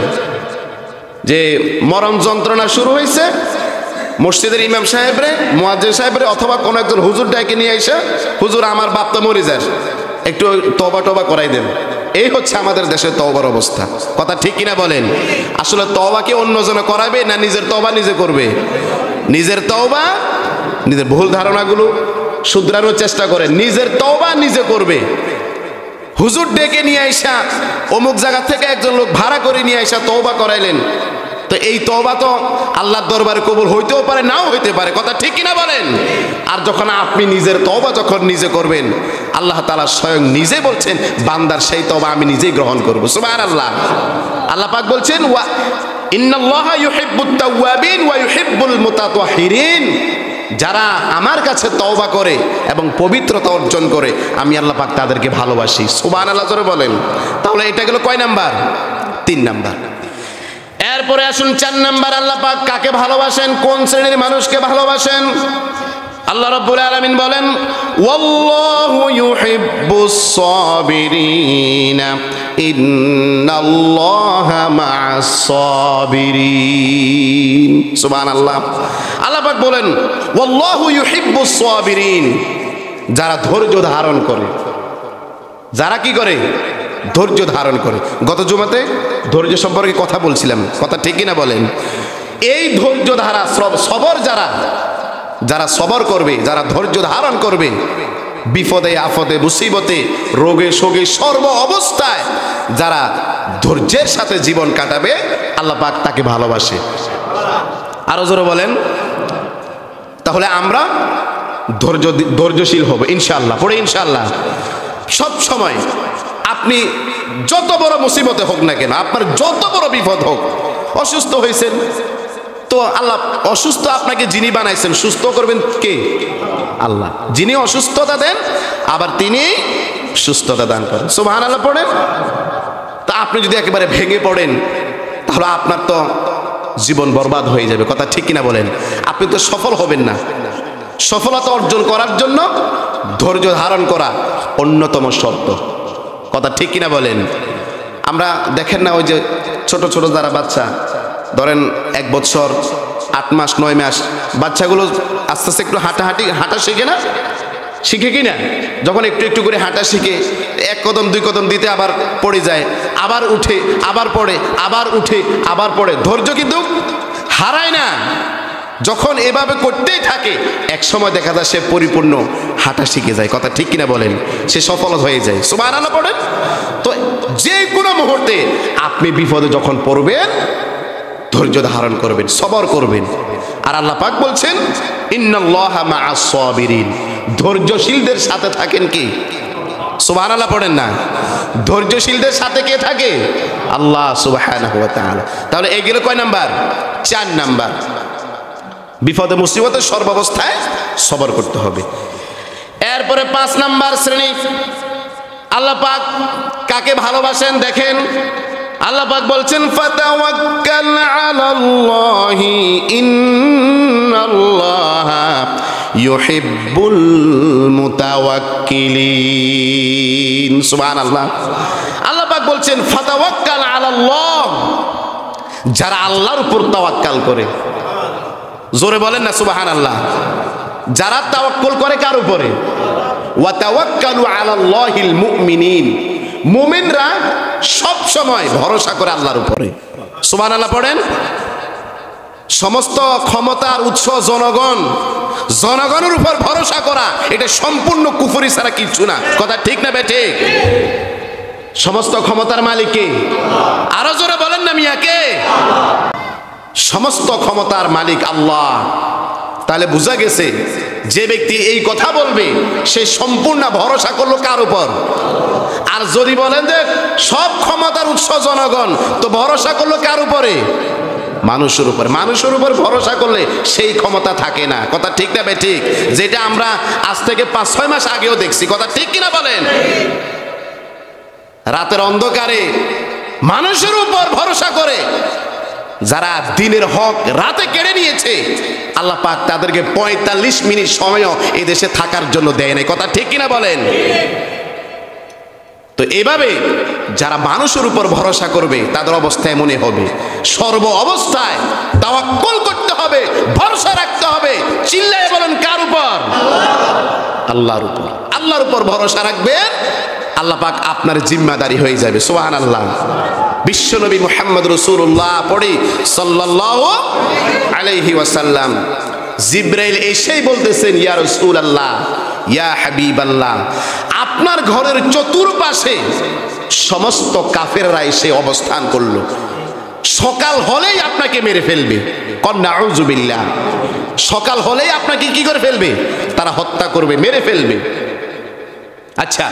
Speaker 1: যে মরণ যন্ত্রণা শুরু হয়েছে, মসজিদের ইমাম সাহেবরে, মুয়াজ্জিন সাহেবরে অথবা কোনো একজন হুজুর ডাকে নিয়ে এসে, হুজুর আমার বাপ তো মরে যায়, একটু তওবা টওবা করাই দেন। এই হচ্ছে আমাদের দেশের তওবার অবস্থা। কথা ঠিক কিনা বলেন? আসলে তওবাকে অন্যজনে করাবে না নিজের তওবা নিজে করবে? নিজের তওবা, নিজের ভুল ধারণাগুলো শুধরানোর চেষ্টা করে, নিজের তওবা নিজে করবে। হুজুর ডেকে নিয়ে আইসা অমুক জায়গা থেকে একজন লোক ভাড়া করে নিয়ে আইসা তওবা করাইলেন, তো এই তওবা তো আল্লাহর দরবারে কবুল হইতেও পারে, নাও হইতে পারে। কথা ঠিক কিনা বলেন? আর যখন আপনি নিজের তওবা যখন নিজে করবেন, আল্লাহ তাআলা স্বয়ং নিজে বলছেন বান্দার সেই তওবা আমি নিজেই গ্রহণ করব। সুবহানাল্লাহ। আল্লাহ পাক বলছেন ওয়া ইন্নাল্লাহা ইউহিব্বুত তাওয়াবিন ওয়া ইউহিব্বুল মুতাতাহহিরিন, যারা আমার কাছে তওবা করে এবং পবিত্রতা অর্জন করে আমি আল্লাহ পাক তাদেরকে ভালোবাসি। সুবহানাল্লাহ জোরে বলেন। তাহলে এটা গেল কয় নাম্বার? 3 নাম্বার। এরপরে আসুন 4 নাম্বার, আল্লাহ পাক কাকে ভালোবাসেন, কোন শ্রেণীর মানুষকে ভালোবাসেন? আল্লাহ রাব্বুল আলামিন বলেন ওয়াল্লাহু ইউহিব্বুস সাবিরিন ইন্নাল্লাহা মা'আস সাবিরিন। সুবহানাল্লাহ। আল্লাহ পাক বলেন ওয়াল্লাহু ইউহিব্বুস সাবিরিন, যারা ধৈর্য ধারণ করে। যারা কি করে? ধৈর্য ধারণ করে। গত জুমাতে ধৈর্য সম্পর্কে কথা বলছিলাম। কথা ঠিক কিনা বলেন? এই ধৈর্য ধারা সবর, যারা সবর করবে, যারা ধৈর্য ধারণ করবে, বিপদে আপদে মুসিবতে রোগে শোকে সর্ব অবস্থায় যারা ধৈর্যের সাথে জীবন কাটাবে আল্লাহ পাক তাকে ভালোবাসে। আরো জোরে বলেন। তাহলে আমরা ধৈর্যশীল হব ইনশাআল্লাহ। পড়ে ইনশাআল্লাহ। সব সময় আপনি যত বড় মুসিবতে হোক না কেন, আপনার যত বড় বিপদ হোক, অসুস্থ হয়েছেন তো আল্লাহ, অসুস্থ আপনাকে যিনি বানাইছেন সুস্থ করবেন কে? আল্লাহ। যিনি অসুস্থতা দেন আবার তিনি সুস্থতা দান করেন। সুবহানাল্লাহ পড়েন। তা আপনি যদি একেবারে ভেঙে পড়েন তাহলে আপনার তো জীবন বরবাদ হয়ে যাবে। কথা ঠিক কিনা বলেন? আপনি তো সফল হবেন না। সফলতা অর্জন করার জন্য ধৈর্য ধারণ করা অন্যতম শর্ত। কথা ঠিক কিনা বলেন? আমরা দেখেন না ওই যে ছোট ছোট যারা বাচ্চা, ধরেন 1 বছর 8 মাস 9 মাস বাচ্চাগুলো আস্তে আস্তে একটু হাঁটা শিখে না? শিখে কি না? যখন একটু একটু করে হাঁটা শিখে 1 কদম 2 কদম দিতে আবার পড়ে যায়, আবার উঠে, আবার পড়ে, আবার উঠে, আবার পড়ে। ধৈর্য কিন্তু হারায় না। যখন এভাবে করতেই থাকে এক সময় দেখা যায় সে পরিপূর্ণ হাঁটা শিখে যায়। কথা ঠিক কিনা বলেন? সে সফল হয়ে যায়। সুবহানাল্লাহ পড়েন। তো যে কোনো মুহূর্তে আপনি বিপদে যখন পড়বেন ধৈর্য ধারণ করবেন, সবর করবেন। আর আল্লাহ পাক বলছেন ইন্নাল্লাহা মা'আস সাবিরিন, ধৈর্যশীলদের সাথে থাকেন কি? সুবহানাল্লাহ পড়েন না। ধৈর্যশীলদের সাথে কে থাকে? আল্লাহ সুবহানাহু ওয়া তাআলা। তাহলে এই গেল কয় নাম্বার? 4 নাম্বার। বিপদে মুসিবতে সর্বাবস্থায় সবর করতে হবে। এরপরে 5 নাম্বার শ্রেণী আল্লাহ পাক কাকে ভালোবাসেন দেখেন। আল্লাহ পাক বলছেন ফাতাওয়াক্কাল আলাল্লাহি ইন্নাল্লাহা ইউহিব্বুল মুতাওয়াক্কিলিন। সুবহানাল্লাহ। আল্লাহ পাক বলছেন ফাতাওয়াক্কাল আলাল্লাহ, যারা আল্লাহর উপর তাওয়াক্কাল করে। জোরে বলেন না সুবহানাল্লাহ। যারা তাওয়াক্কুল করে কার উপরে? ওয়া তাওয়াক্কালু আলাল্লাহিল মুমিনিন, মুমিনরা সব সময় ভরসা করে আল্লাহর উপরে। সুবহানাল্লাহ পড়েন। সমস্ত ক্ষমতার উৎস জনগণ, জনগণের উপর ভরসা করা এটা সম্পূর্ণ কুফরি ছাড়া কিছু না। কথা ঠিক না বেঠিক? সমস্ত ক্ষমতার মালিক কে? আরো জোরে বলেন না মিয়া কে? সমস্ত ক্ষমতার মালিক আল্লাহ। তাহলে বোঝা গেছে যে ব্যক্তি এই কথা বলবে সে সম্পূর্ণ ভরসা করলো কার উপর? আর যদি বলেন যে সব ক্ষমতার উৎস জনগণ, তো ভরসা করলো কার উপরে? মানুষের উপর। মানুষের উপর ভরসা করলে সেই ক্ষমতা থাকে না। কথা ঠিক না বেঠিক? যেটা আমরা আজ থেকে 5-6 মাস আগেও দেখছি। কথা ঠিক কিনা বলেন? রাতের অন্ধকারে মানুষের উপর ভরসা করে যারা দিনের হক রাতে কেড়ে নিয়েছে, আল্লাহ পাক তাদেরকে 45 মিনিট সময়ও এই দেশে থাকার জন্য দেয় নাই। কথা ঠিক কিনা বলেন? তো এভাবে যারা মানুষের উপর ভরসা করবে তাদের অবস্থা এমনই হবে। সর্ব অবস্থায় তাওয়াক্কুল করতে হবে, ভরসা রাখতে হবে। চিল্লায়ে বলেন কার উপর? আল্লাহর উপর। আল্লাহর উপর ভরসা রাখবেন, আল্লাহ পাক আপনার জিম্মাদারি হয়ে যাবে। সুবহানাল্লাহ। বিশ্বনবী মুহাম্মদ রাসূলুল্লাহ পড়ি সাল্লাল্লাহু আলাইহি ওয়াসাল্লাম, জিবরাইল এসেই বলতেছেন, ইয়া রাসূলুল্লাহ, ইয়া হাবিবাল্লাহ, আপনার ঘরের চতুর্পাশে সমস্ত কাফেররা এসে অবস্থান করলো, সকাল হলেই আপনাকে মেরে ফেলবে। কন্যা আউযুবিল্লাহ। সকাল হলেই আপনাকে কি করে ফেলবে? তারা হত্যা করবে, মেরে ফেলবে। আচ্ছা,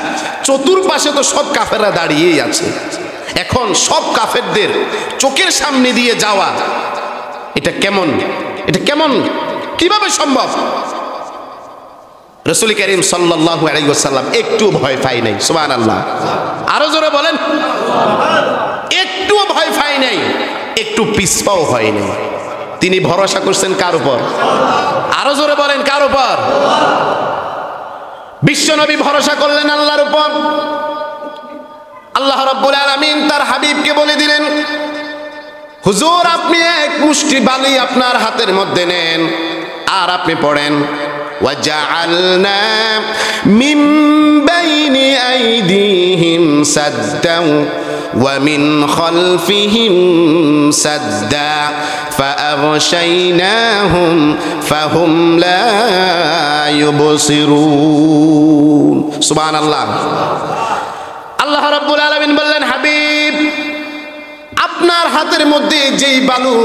Speaker 1: চতুর্পাশে তো সব কাফেররা দাঁড়িয়েই আছে। এখন সব কাফেরদের চোখের সামনে দিয়ে যাওয়া, এটা কেমন? এটা কেমন, কিভাবে সম্ভব? রাসূল করিম সাল্লাল্লাহু আলাইহি ওয়াসাল্লাম একটু ভয় পায় নাই। সুবহানাল্লাহ। আরো জোরে বলেন। একটু ভয় পায় নাই, একটু পিছপাও হয় নাই। তিনি ভরসা করছেন কার উপর? আরো জোরে বলেন, কার উপর? বিশ্বনবী ভরসা করলেন আল্লাহর উপর। আল্লাহ রাব্বুল আলামিন তার হাবিবকে বলে দিলেন, হুজুর, আপনি এক মুষ্টি বালি আপনার হাতের মধ্যে নেন, আর আপনি পড়েন, ওয়াজআলনা মিন বাইনি আইদিহিম সাদ্দাও ওয়া মিন খালফিহিম সাদ্দা ফাআগশাইনাহুম ফাহুম লা ইউবসিরুন। সুবহানাল্লাহ। আল্লাহ রাব্বুল আলামিন বললেন, হাবিব, আপনার হাতের মধ্যে যেই বালু,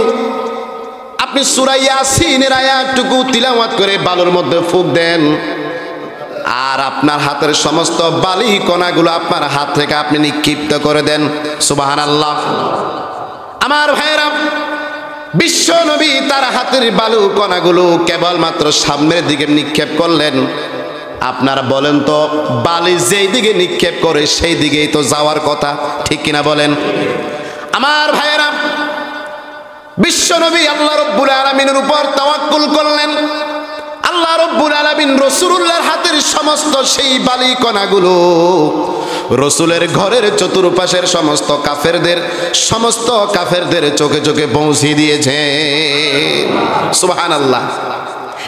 Speaker 1: আপনি সূরা ইয়াসিনের আয়াতটুকু তিলাওয়াত করে বালুর মধ্যে ফুঁক দেন, আর আপনার হাতের সমস্ত বালি কণাগুলো আপনার হাত থেকে আপনি নিক্ষিপ্ত করে দেন। সুবহানাল্লাহ। আমার ভাইরা, বিশ্ব নবী তার হাতের বালু কণাগুলো কেবলমাত্র সামনের দিকে নিক্ষেপ করলেন। আপনারা বলেন তো, বালি যেই দিকে নিক্ষেপ করে সেই দিকেই তো যাওয়ার কথা, ঠিক কিনা বলেন? আমার ভাইয়েরা, বিশ্বনবী আল্লাহ রাব্বুল আলামিনের উপর তাওয়াক্কুল করলেন। আল্লাহ রাব্বুল আলামিন রাসূলুল্লাহর হাতের সমস্ত সেই বালি কণাগুলো রাসূলের ঘরের চতুর্পাশের সমস্ত কাফেরদের চোখে চোখে পৌঁছে দিয়েছেন। সুবহানাল্লাহ।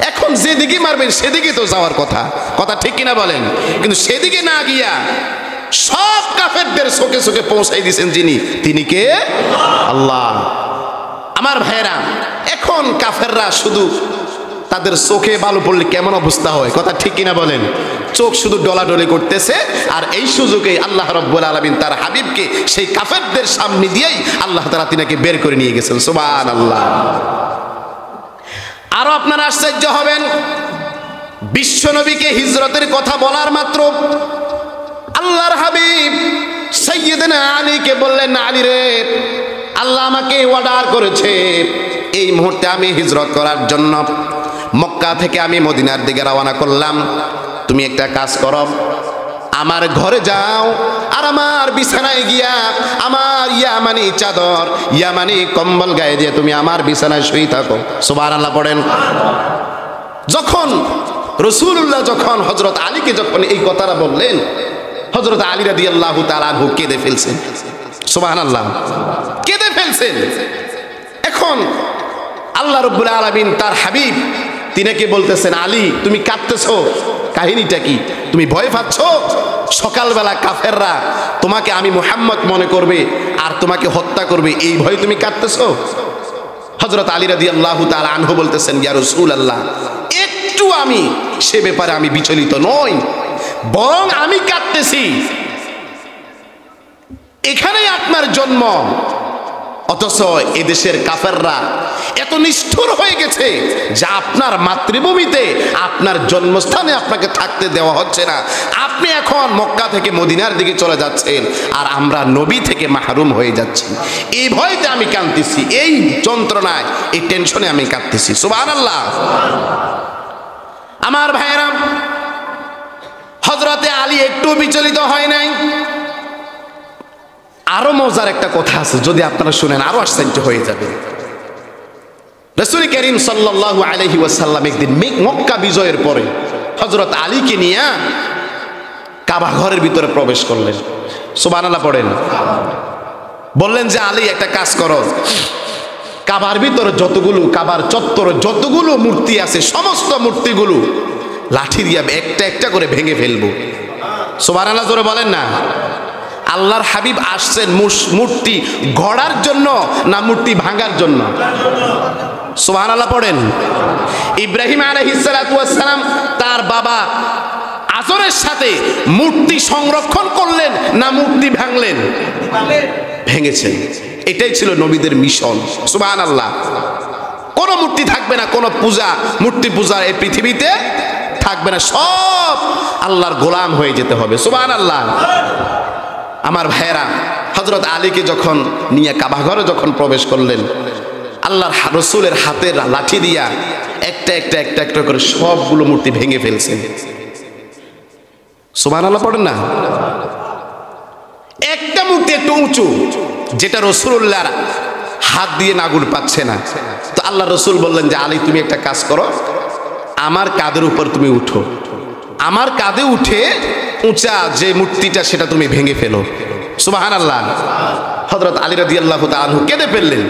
Speaker 1: এখন যেদিকে মারবেন সেদিকে তো যাওয়ার কথা, কথা ঠিক কিনা বলেন? কিন্তু সেদিকে না গিয়া সব কাফেরদের চোখে চোখে পৌঁছাই দিয়েছেন যিনি, তিনি কে? আল্লাহ। আমার ভাইয়েরা, এখন কাফেররা শুধু তাদের চোখে বালু পড়লে কেমন অবস্থা হয়, কথা ঠিক কিনা বলেন? চোখ শুধু ডলাডলি করতেছে, আর এই সুযোগে আল্লাহ রাব্বুল আলামিন তার হাবিবকে সেই কাফেরদের সামনে দিয়েই আল্লাহ তাআলা তিনাকে বের করে নিয়ে গেছেন। সুবহানাল্লাহ। আরো আপনারা আশ্চর্য হবেন, বিশ্বনবীকে হিজরতের কথা বলার মাত্র আল্লাহর হাবিব সাইয়্যিদনা আলীকে বললেন, আলী রে, আল্লাহ আমাকে অর্ডার করেছে এই মুহূর্তে আমি হিজরত করার জন্য মক্কা থেকে আমি মদিনার দিকে রওনা করলাম। তুমি একটা কাজ করো, আমার ঘরে যাও, আর আমার বিছানায় গিয়া আমার ইয়ামানি চাদর, ইয়ামানি কম্বল গায়ে দিয়ে তুমি আমার বিছানায় শুয়ে থাকো। সুবহানাল্লাহ পড়েন। যখন রাসূলুল্লাহ যখন হযরত আলীকে যখন এই কথাটা বললেন, হযরত আলী রাদিয়াল্লাহু তাআলা আনহু কেঁদে ফেলছেন। সুবহানাল্লাহ, কেঁদে ফেলছেন। এখন আল্লাহ রাব্বুল আলামিন তার হাবিব তিনাকে বলতেছেন, আলী, তুমি কাঁদতেছো, কাহিনীটা কি? তুমি ভয় পাচ্ছ? সকালবেলা কাফেররা তোমাকে আমি মুহাম্মদ মনে করবে আর তোমাকে হত্যা করবে, এই ভয়ে তুমি কাঁদতেছো? হযরত আলী রাদিয়াল্লাহু তাআলা আনহু বলতেছেন, ইয়া রাসূলুল্লাহ, একটু আমি সে ব্যাপারে আমি বিচলিত নই, বরং আমি কাঁদতেছি এখানেই আপনার জন্ম, অথচ এদেশের কাফেররা এত নিষ্ঠুর হয়ে গেছে যা আপনার মাতৃভূমিতে আপনার জন্মস্থানে আপনাকে থাকতে দেওয়া হচ্ছে না। আপনি এখন মক্কা থেকে মদিনার দিকে চলে যাচ্ছেন, আর আমরা নবী থেকে মাহরুম হয়ে যাচ্ছি। এই ভয়তে আমি কাঁদতেছি, এই যন্ত্রণায়, এই টেনশনে আমি কাঁদতেছি। সুবহানাল্লাহ। আমার ভাইয়েরা, হযরতে আলী একটু বিচলিত হয় নাই। আরো মজার একটা কথা আছে, যদি আপনারা শুনেন আরো আশ্চর্য হয়ে যাবে। রাসূল করিম সাল্লাল্লাহু আলাইহি ওয়াসাল্লাম একদিন মক্কা বিজয়ের পরে হযরত আলীকে নিয়ে কাবা ঘরের ভিতরে প্রবেশ করলেন। সুবহানাল্লাহ পড়েন। বললেন যে, আলী, একটা কাজ করো, কাবার ভিতরে যতগুলো, কাবার চত্বরে যতগুলো মূর্তি আছে সমস্ত মূর্তিগুলো লাঠি দিয়ে একটা একটা করে ভেঙে ফেলবো। সুবহানাল্লাহ জোরে বলেন না। আল্লাহর হাবিব আসছেন মূর্তি গড়ার জন্য না মূর্তি ভাঙার জন্য? সুবহানাল্লাহ পড়েন। ইব্রাহিম আলাইহিস সালাতু ওয়াস সালাম তার বাবা আজরের সাথে মূর্তি সংরক্ষণ করলেন না মূর্তি ভাঙলেন? ভেঙেছেন। এটাই ছিল নবীদের মিশন। সুবহানাল্লাহ। কোনো মূর্তি থাকবে না, কোনো পূজা মূর্তি পূজা এই পৃথিবীতে থাকবে না, সব আল্লাহর গোলাম হয়ে যেতে হবে। সুবহানাল্লাহ। আমার ভাইয়েরা, হযরত আলীকে যখন নিয়ে কাবা ঘরে যখন প্রবেশ করলেন, আল্লাহর রসুলের হাতের লাঠি দিয়া একটা একটা একটা একটা করে সবগুলো মূর্তি ভেঙে ফেলছেন। সুবহানাল্লাহ পড়েন না। একটা মূর্তি একটু উঁচু, যেটা রাসূলুল্লাহর হাত দিয়ে নাগুর পাচ্ছে না, তো আল্লাহ রসুল বললেন যে আলী তুমি একটা কাজ করো, আমার কাঁধের উপর তুমি উঠো, আমার কাঁধে উঠে উঁচা যে মূর্তিটা সেটা তুমি ভেঙে ফেলো। সুবহানাল্লাহ। হযরত আলী রাদিয়াল্লাহু তাআলা আনহু কেঁদে ফেললেন,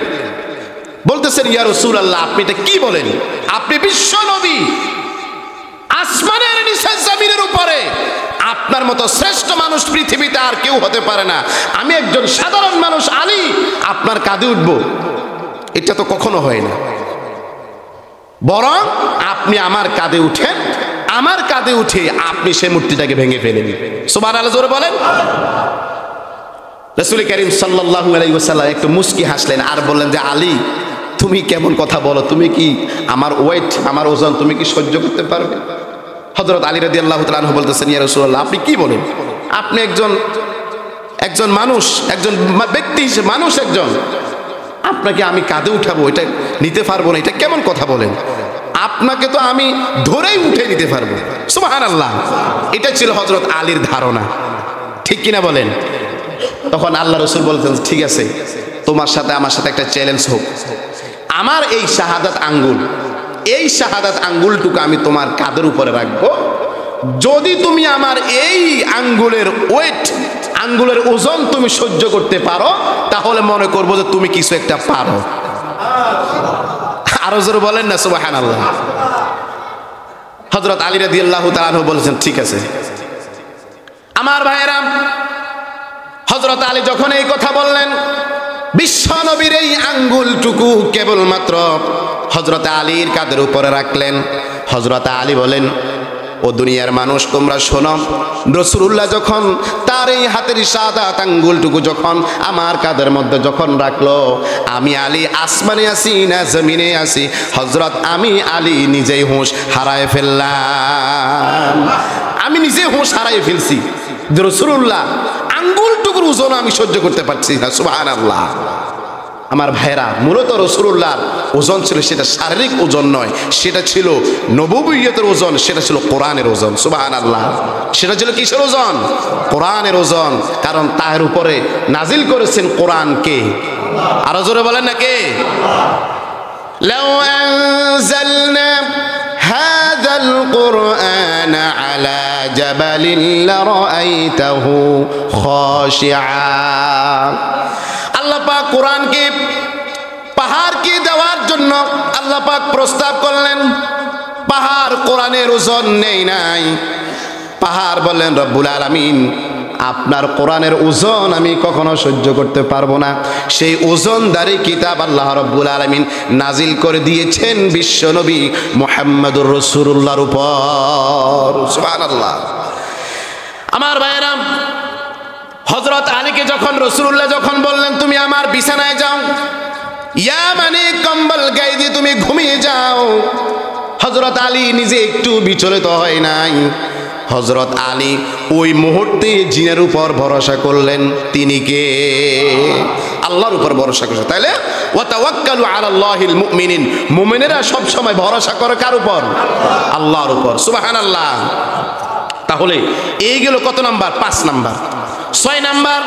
Speaker 1: বলতেছেন ইয়া রাসূলুল্লাহ আপনি এটা কি বলেন? আপনি বিশ্ব নবী, আসমানের নিচে জমিনের উপরে আপনার মতো শ্রেষ্ঠ মানুষ পৃথিবীতে আর কেউ হতে পারে না। আমি একজন সাধারণ মানুষ আলী আপনার কাঁধে উঠব, এটা তো কখনো হয় না। বরং আপনি আমার কাঁধে উঠেন, আমার কাঁধে উঠে আপনি সেই মূর্তিটাকে ভেঙে ফেলেন। সুবহানাল্লাহ জোরে বলেন। রাসূল করিম সাল্লাল্লাহু আলাইহি ওয়াসাল্লাম একটু মুস্কি হাসলেন আর বললেন যে আলী তুমি কেমন কথা বলো, তুমি কি আমার ওয়েট, আমার ওজন তুমি কি সহ্য করতে পারবে? হযরত আলী রাদিয়াল্লাহু তাআলা আনহু বলতেছেন ইয়া রাসূলুল্লাহ আপনি কি বলেন? আপনি একজন মানুষ, একজন ব্যক্তি, মানুষ একজন, আপনাকে আমি কাঁধে উঠাবো এটা নিতে পারবো না, এটা কেমন কথা বলেন? আপনাকে তো আমি ধরেই উঠে নিতে পারবো। সুবহানাল্লাহ। এটা ছিল হযরত আলীর ধারণা, ঠিক কিনা বলেন? তখন আল্লাহ রসুল বলতেন ঠিক আছে, তোমার সাথে আমার সাথে একটা চ্যালেঞ্জ হোক, আমার এই শাহাদাত আঙ্গুল, এই শাহাদাত আঙ্গুলটুকু আমি তোমার কাঁধের উপরে রাখবো, যদি তুমি আমার এই আঙ্গুলের ওয়েট, আঙ্গুলের ওজন তুমি সহ্য করতে পারো, তাহলে মনে করবো যে তুমি কিছু একটা পারো। আরো জোরে বলেন না সুবহানাল্লাহ। হযরত আলী রাদিয়াল্লাহু তাআলা আনহু বলেছেন ঠিক আছে। আমার ভাইয়েরা, হযরত আলী যখন এই কথা বললেন, বিশ্ব নবীর এই আঙ্গুলটুকু কেবলমাত্র হযরত আলীর কাঁধের উপরে রাখলেন। হযরত আলী বলেন ও দুনিয়ার মানুষ তোমরা শোনো, রাসূলুল্লাহ যখন তার এই হাতের শাহাদাত আঙ্গুলটুকু যখন আমার কাঁধের মধ্যে যখন রাখলো, আমি আলী আসমানে আছি না জমিনে আছি, হযরত আমি আলী নিজেই হুঁশ হারায় ফেললাম। আমি নিজে হুঁশ হারাই ফেলছি, রাসূলুল্লাহ আঙ্গুলটুকুর ওজন আমি সহ্য করতে পারছি না। সুবহানাল্লাহ। আমার ভাইরা, মূলত রাসূলুল্লাহর ওজন ছিল সেটা শারীরিক ওজন নয়, সেটা ছিল নবুয়তের ওজন, সেটা ছিল কোরআনের ওজন। সুবহানাল্লাহ। সেটা ছিল কিসের ওজন? কোরআনের ওজন। কারণ তার উপরে নাজিল করেছেন কোরআনকে। আরো জোরে বলেন না কে? লাউ আনজালনা হাযাল কুরআন আলা জাবালিন লারাআইতাহু খাশিআ। আল্লাহ পাক কোরআনকে পাহাড়কে দেওয়ার জন্য আল্লাহ পাক প্রস্তাব করলেন। পাহাড় কোরআনের ওজন নেই নাই। পাহাড় বললেন রব্বুল আলামিন আপনার কোরআনের ওজন আমি কখনো সহ্য করতে পারবো না। সেই ওজনদারি কিতাব আল্লাহ রব্বুল আলামিন নাজিল করে দিয়েছেন বিশ্বনবী মুহাম্মদুর রাসূলুল্লাহর উপর। সুবহানাল্লাহ। আমার ভাইয়েরা, হযরত আলীকে যখন রাসূলুল্লাহ যখন বললেন তুমি আমার বিছানায় যাও, ইয়া মানে কম্বল গায়ে দিয়ে তুমি ঘুমিয়ে যাও, হযরত আলী নিজে একটু বিচলিত হয় নাই। হযরত আলী ওই মুহূর্তে জিনের উপর ভরসা করলেন। তিনি কে? আল্লাহর উপর ভরসা করছে। তাইলে ওয়া তাওয়াক্কালু আলাল্লাহিল মুমিনিন, মুমিনেরা সব সময় ভরসা করে কার উপর? আল্লাহর উপর। সুবহানাল্লাহ। তাহলে এই গেল কত নাম্বার? 5 নাম্বার। 6 নাম্বার,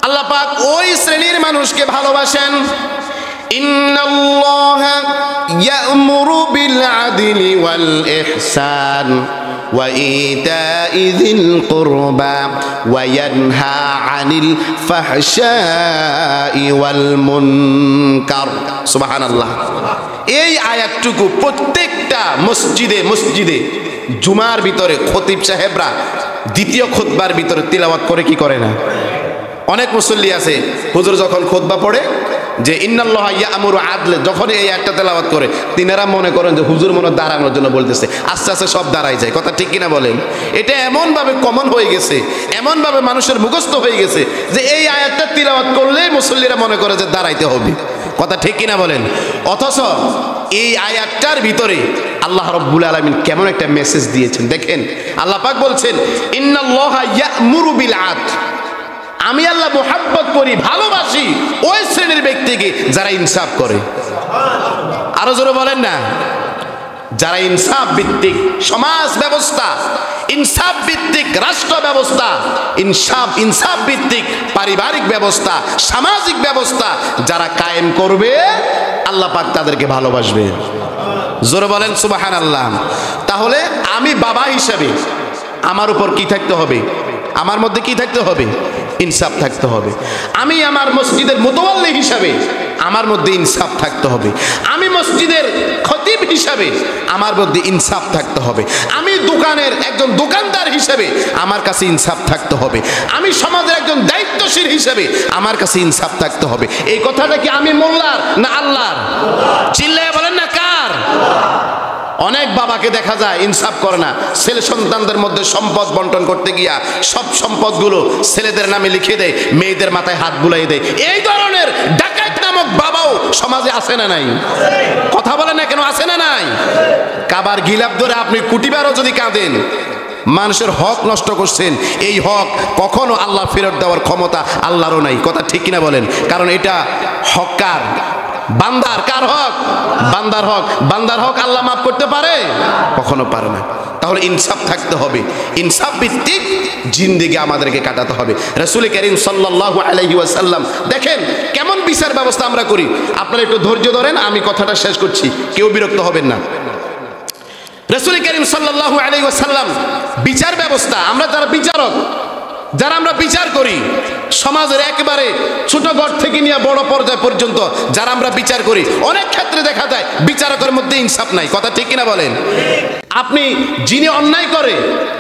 Speaker 1: আল্লাহ পাক ওই শ্রেণীর মানুষকে ভালোবাসেন। ইন্নাল্লাহা ইয়া'মুরু বিল আদলি ওয়াল ইহসান ওয়া ইতা'i যিল কুরবা ওয়া ইয়ানহা আনিল ফাহশাই ওয়াল মুনকার। সুবহানাল্লাহ। এই আয়াতটুকু প্রত্যেকটা মসজিদে জুমার ভিতরে খতিব সাহেবরা দ্বিতীয় খুতবার ভিতরে তিলাওয়াত করে কি করে না? অনেক মুসল্লি আছে হুজুর যখন খুতবা পড়ে যে ইন্নাল্লাহা ইয়া'মুরু আদলে, যখন এই একটা তেলাওয়াত করে তিনারা মনে করেন যে হুজুর মনে দাঁড়ানোর জন্য বলতেছে, আস্তে আস্তে সব দাঁড়াই যায়। কথা ঠিক কিনা বলেন? এটা এমনভাবে কমন হয়ে গেছে, এমনভাবে মানুষের মুখস্থ হয়ে গেছে যে এই আয়াতটা তিলাওয়াত করলেই মুসল্লিরা মনে করে যে দাঁড়াইতে হবে। কথা ঠিক কিনা বলেন? অথচ এই আয়াতটার ভিতরে আল্লাহ রাব্বুল আলামিন কেমন একটা মেসেজ দিয়েছেন দেখেন। আল্লাহ পাক বলছেন ইন্নাল্লাহা ইয়া'মুরু বিল আদল, আমি আল্লাহ মুহাব্বত করি, ভালোবাসি ওই শ্রেণীর ব্যক্তিকে যারা ইনসাফ করে। আরো জোরে বলেন না, যারা ইনসাফ ভিত্তিক সমাজ ব্যবস্থা, ইনসাফ ভিত্তিক রাষ্ট্র ব্যবস্থা, ইনসাফ ভিত্তিক পারিবারিক ব্যবস্থা, সামাজিক ব্যবস্থা যারা কায়েম করবে আল্লাহ পাক তাদেরকে ভালোবাসবে। জোরে বলেন সুবহানাল্লাহ। তাহলে আমি বাবা হিসাবে আমার উপর কি থাকতে হবে? আমার মধ্যে কি থাকতে হবে? ইনসাফ থাকতে হবে। আমি আমার মসজিদের মুতাওয়াল্লি হিসাবে আমার মধ্যে ইনসাফ থাকতে হবে। আমি মসজিদের খতিব হিসাবে আমার মধ্যে ইনসাফ থাকতে হবে। আমি দোকানের একজন দোকানদার হিসাবে আমার কাছে ইনসাফ থাকতে হবে। আমি সমাজের একজন দায়িত্বশীল হিসাবে আমার কাছে ইনসাফ থাকতে হবে। এই কথাটা কি আমি মোল্লার না আল্লাহর? চিল্লায় বলেন না কার? অনেক বাবাকে দেখা যায় ইনসাফ করে না, ছেলে সন্তানদের মধ্যে সম্পদ বন্টন করতে গিয়া সব সম্পদগুলো ছেলেদের নামে লিখে দেয়, মেয়েদের মাথায় হাত বুলাই দেয়। এই ধরনের ডাকাত নামক বাবাও সমাজে আছে না নাই? কথা বলে না কেন? আছে না নাই? কাবার গিলাপ ধরে আপনি কুটিবারও যদি কাঁদেন, মানুষের হক নষ্ট করছেন, এই হক কখনো আল্লাহ ফেরত দেওয়ার ক্ষমতা আল্লাহরও নাই। কথা ঠিক কিনা বলেন? কারণ এটা হককার বান্দার। কার হক? বান্দার হক। বান্দার হক আল্লাহ মাফ করতে পারে? কখনো পারে না। তাহলে ইনসাফ থাকতে হবে, ইনসাফ ভিত্তিক জিন্দেগি আমাদেরকে কাটাতে হবে। রাসূল করিম সাল্লাল্লাহু আলাইহি ওয়াসাল্লাম দেখেন কেমন বিচার ব্যবস্থা আমরা করি। আপনারা একটু ধৈর্য ধরেন, আমি কথাটা শেষ করছি, কেউ বিরক্ত হবেন না। রাসূল করিম সাল্লাল্লাহু আলাইহি ওয়াসাল্লাম বিচার ব্যবস্থা, আমরা যারা বিচারক, যারা আমরা বিচার করি সমাজের একেবারে ছোট ঘর থেকে নিয়ে বড় পর্যায় পর্যন্ত যারা আমরা বিচার করি, অনেক ক্ষেত্রে দেখা যায় বিচারকের মধ্যে ইনসাফ নাই। কথা ঠিক কিনা বলেন? আপনি যিনি অন্যায় করে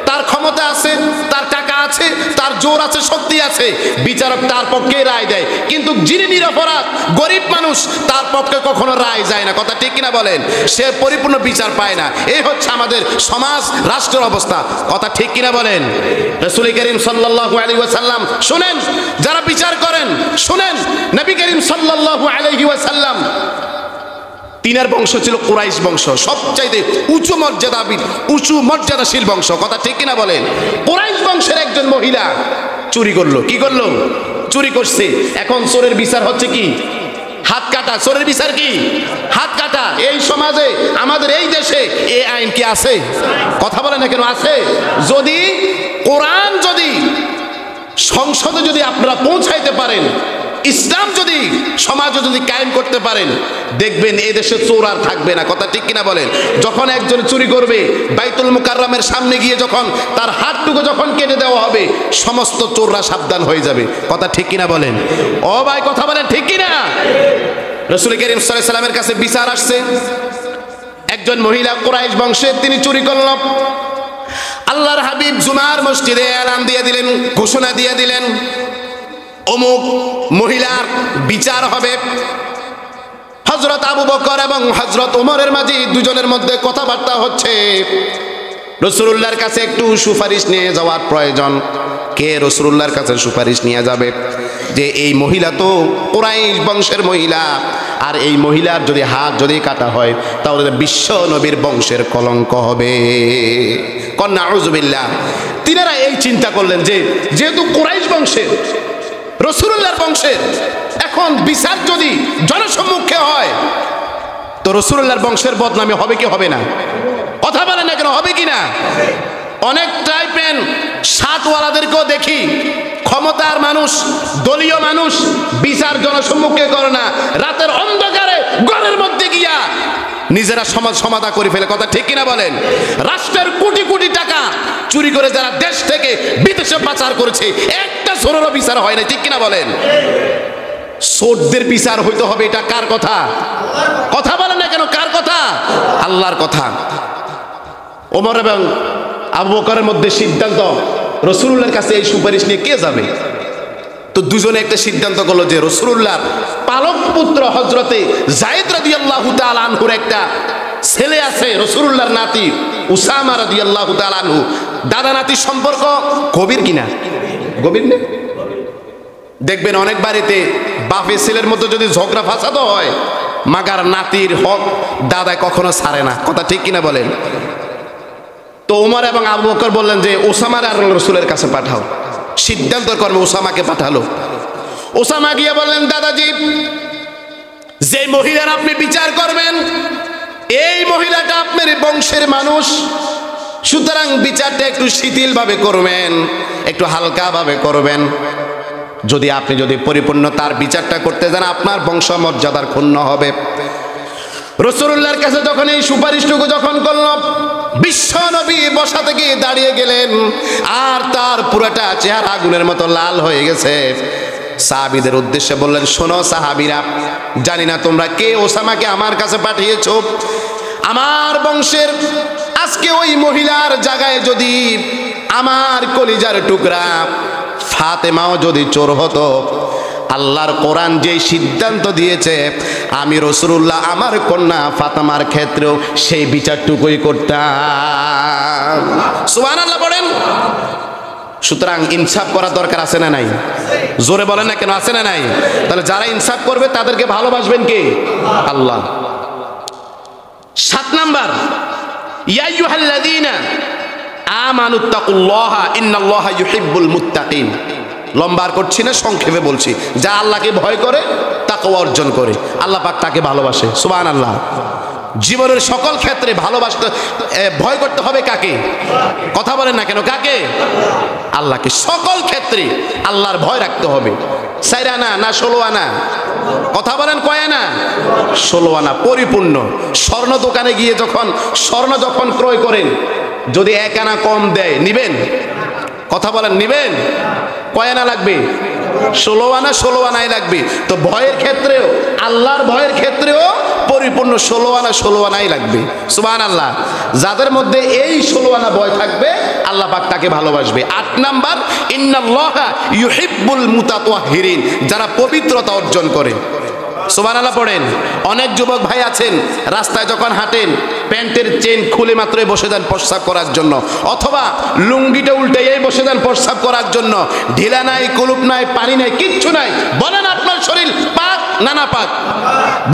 Speaker 1: তার ক্ষমতা আছে, তার টাকা আছে, তার জোর আছে, শক্তি আছে, বিচারক তার পক্ষে রায় দেয়। কিন্তু যিনি নিরপরাধ গরিব মানুষ তার পক্ষে কখনো রায় যায় না। কথা ঠিক কিনা বলেন? সে পরিপূর্ণ বিচার পায় না। এই হচ্ছে আমাদের সমাজ রাষ্ট্রের অবস্থা। কথা ঠিক কিনা বলেন? রাসূল করিম সাল্লাল্লাহু আলাইহি ওয়াসাল্লাম শুনেন, যারা বিচার করেন শুনেন, নবী করিম সাল্লাল্লাহু আলাইহি ওয়াসাল্লাম তিনার বংশ ছিল কুরাইশ বংশ, সবচাইতে উঁচু মর্যাদাশীল বংশ। কথা ঠিক কিনা বলেন? কুরাইশ বংশের একজন মহিলা চুরি করলো। কি করলো? চুরি করছে। এখন চোরের বিচার হচ্ছে কি? হাত কাটা। চোরের বিচার কি? হাত কাটা। এই সমাজে আমাদের এই দেশে এই আইন কি আছে? কথা বলে না কেন? আছে। যদি কোরআন যদি সংসদে যদি আপনারা পৌঁছাইতে পারেন, ইসলাম যদি সমাজে যদি কায়েম করতে পারেন, দেখবেন এই দেশে চোর আর থাকবে না। কথা ঠিক কিনা বলেন? যখন একজন চুরি করবে বাইতুল মুকাররমের সামনে গিয়ে যখন তার হাতটুকু যখন কেটে দেওয়া হবে, সমস্ত চোররা সাবধান হয়ে যাবে। কথা ঠিক কিনা বলেন? ও ভাই কথা বলেন ঠিক কিনা? রাসূল করিম সাল্লাল্লাহু আলাইহি ওয়াসাল্লামের কাছে বিচার আসছে, একজন মহিলা কুরাইশ বংশের, তিনি চুরি করল। আল্লাহর হাবিব জুমার মসজিদে এলান দিয়ে দিলেন, ঘোষণা দিয়ে দিলেন, অমুক মহিলার বিচার হবে। হযরত আবু বকর এবং হযরত ওমরের মাঝে দুজনের মধ্যে কথাবার্তা হচ্ছে। রাসূলুল্লাহর কাছে একটু সুপারিশ নিয়ে যাওয়ার প্রয়োজন। কে রাসূলুল্লাহর কাছে সুপারিশ নিয়ে যাবে? যে এই মহিলা তো কুরাইশ বংশের মহিলা, আর এই মহিলার যদি হাত যদি কাটা হয় তাহলে বিশ্ব নবীর বংশের কলঙ্ক হবে। কন্যা আউযুবিল্লাহ। তিনারা এই চিন্তা করলেন যে যেহেতু কুরাইশ বংশের, রাসূলুল্লাহর বংশের, এখন বিচার যদি জনসম্মুখে হয় তো রাসূলুল্লাহর বংশের বদনামি হবে কি হবে না? কথা বলেন না কেন? হবে কি না? অনেক টাইপের সাতওয়ালাদেরকেও দেখি, ক্ষমতার মানুষ, দলীয় মানুষ, বিচার জনসম্মুখে করে না, রাতের অন্ধকারে ঘরের মধ্যে গিয়া নিজেরা সমাধা করে ফেলে। কথা ঠিক কিনা বলেন? রাষ্ট্রের কোটি কোটি টাকা চুরি করে যারা দেশ থেকে বিদেশে পাচার করেছে, একটা চোরেরও বিচার হয় না। ঠিক কিনা বলেন? চোরদের বিচার হইতে হবে। এটা কার কথা? কথা বলেন না কেন? কার কথা? আল্লাহর কথা। ওমর এবং আবু বকরের মধ্যে সিদ্ধান্ত, রাসূলুল্লাহর কাছে এই সুপারিশ নিয়ে কে যাবে? তো দুজনে একটা সিদ্ধান্ত করলো যে রাসূলুল্লাহর পালক পুত্র হযরতে যায়েদ রাদিয়াল্লাহু তাআলা আনহুর একটা ছেলে আছে, রাসূলুল্লাহর নাতি উসামা রাদিয়াল্লাহু তাআলা আনহু। দাদা নাতির সম্পর্ক গভীর কিনা? গভীর না? দেখবেন অনেক বাড়িতে বাপে ছেলের মধ্যে যদি ঝগড়া ফাসাদ হয়, মাগার নাতির হক দাদায় কখনো ছাড়ে না। কথা ঠিক কিনা বলেন? তো ওমর এবং আবু বকর বললেন যে ওসামার আর রাসূলের কাছে পাঠাও। সিদ্ধান্ত কর্মে ওসামাকে পাঠালো। ওসামা গিয়ে বললেন, দাদাজি, যে মহিলার আপনি বিচার করবেন এই মহিলাটা আপনার বংশের মানুষ, সুতরাং বিচারটা একটু শিথিল ভাবে করবেন, একটু হালকা ভাবে করবেন। যদি পরিপূর্ণ তার বিচারটা করতে যান আপনার বংশ মর্যাদার ক্ষুণ্ণ হবে। রাসূলুল্লাহর কাছে যখন এই সুপারিশটুকু যখন করল, বিশ্ব নবী বসা থেকে দাঁড়িয়ে গেলেন, আর তার পুরোটা চেহারা আগুনের মতো লাল হয়ে গেছে। সাহাবীদের উদ্দেশ্যে বললেন, শোনো সাহাবীরা, জানি না তোমরা কে ওসামাকে আমার কাছে পাঠিয়েছো। আমার বংশের আজকে ওই মহিলার জায়গায় যদি আমার কলিজার টুকরা ফাতেমাও যদি চোর হতো, আল্লাহর কোরআন যে সিদ্ধান্ত দিয়েছে আমি রাসূলুল্লাহ আমার কন্যা ফাতেমার ক্ষেত্রেও সেই বিচারটুকুই করতাম। সুবহানাল্লাহ বলেন। সুতরাং ইনসাফ করা দরকার আছে না নাই? জোরে বলেন না কেন, আছে না নাই? তাহলে যারা ইনসাফ করবে তাদেরকে ভালোবাসবেন কে? আল্লাহ। 7 নাম্বার, ইয়া আইয়ুহাল্লাযীনা আমানুত্তাকুল্লাহা ইন্নাল্লাহা ইউহিব্বুল মুত্তাকিন। লম্বা আর করছি না, সংক্ষেপে বলছি। যা আল্লাহকে ভয় করে তাকওয়া অর্জন করে, আল্লাহ পাক তাকে ভালোবাসে। সুবহানাল্লাহ। জীবনের সকল ক্ষেত্রে ভালোবাসতে ভয় করতে হবে কাকে? কথা বলেন না কেন, কাকে? আল্লাহকে। সকল ক্ষেত্রে আল্লাহর ভয় রাখতে হবে। 4 আনা না 16 আনা? কথা বলেন, কয় আনা? 16 আনা পরিপূর্ণ। স্বর্ণ দোকানে গিয়ে স্বর্ণ যখন ক্রয় করেন, যদি 1 আনা কম দেয় নিবেন? কথা বলেন, নিবেন? কয় আনা লাগবে? 16 আনা। 16 আনাই লাগবে। তো ভয়ের ক্ষেত্রেও, আল্লাহর ভয়ের ক্ষেত্রেও পরিপূর্ণ 16 আনা 16 আনাই লাগবে। সুবহানাল্লাহ। যাদের মধ্যে এই 16 আনা ভয় থাকবে আল্লাহ পাক তাকে ভালোবাসবে। 8 নাম্বার, ইন্নাল্লাহা ইউহিব্বুল মুতাতাহহিরিন, যারা পবিত্রতা অর্জন করে। সুবহানাল্লাহ পড়েন। অনেক যুবক ভাই আছেন রাস্তায় যখন হাঁটেন প্যান্টের চেন খুলে মাত্রই বসে যান প্রস্রাব করার জন্য, অথবা লুঙ্গিটা উল্টেই বসে যান প্রস্রাব করার জন্য। ঢিলা নাই, কুলুপ নাই, পানি নাই, কিচ্ছু নাই। বলেন আপনার শরীর পাক না না পাক?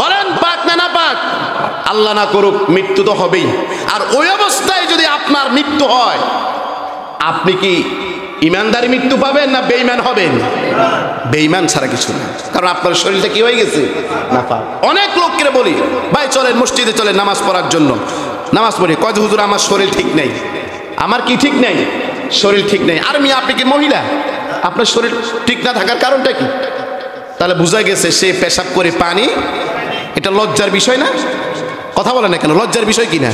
Speaker 1: বলেন পাক না না পাক? আল্লাহ না করুক, মৃত্যু তো হবেই। আর ওই অবস্থায় যদি আপনার মৃত্যু হয়, আপনি কি ইমানদারি মৃত্যু পাবেন না বেঈমান হবেন? বেঈমান ছাড়া কিছু না। কারণ আপনার শরীরটা কি হয়ে গেছে? নাপাক। অনেক লোককে বলি, ভাই চলেন মসজিদে চলেন নামাজ পড়ার জন্য। নামাজ পড়ি, কয় হুজুর আমার শরীর ঠিক নেই। আমার কি ঠিক নেই? শরীর ঠিক নেই। আর মিয়া আপনি কি মহিলা? আপনার শরীর ঠিক না থাকার কারণটা কি? তাহলে বোঝা গেছে সে পেশাব করে পানি, এটা লজ্জার বিষয় না? কথা বলে না কেন, লজ্জার বিষয় কি না?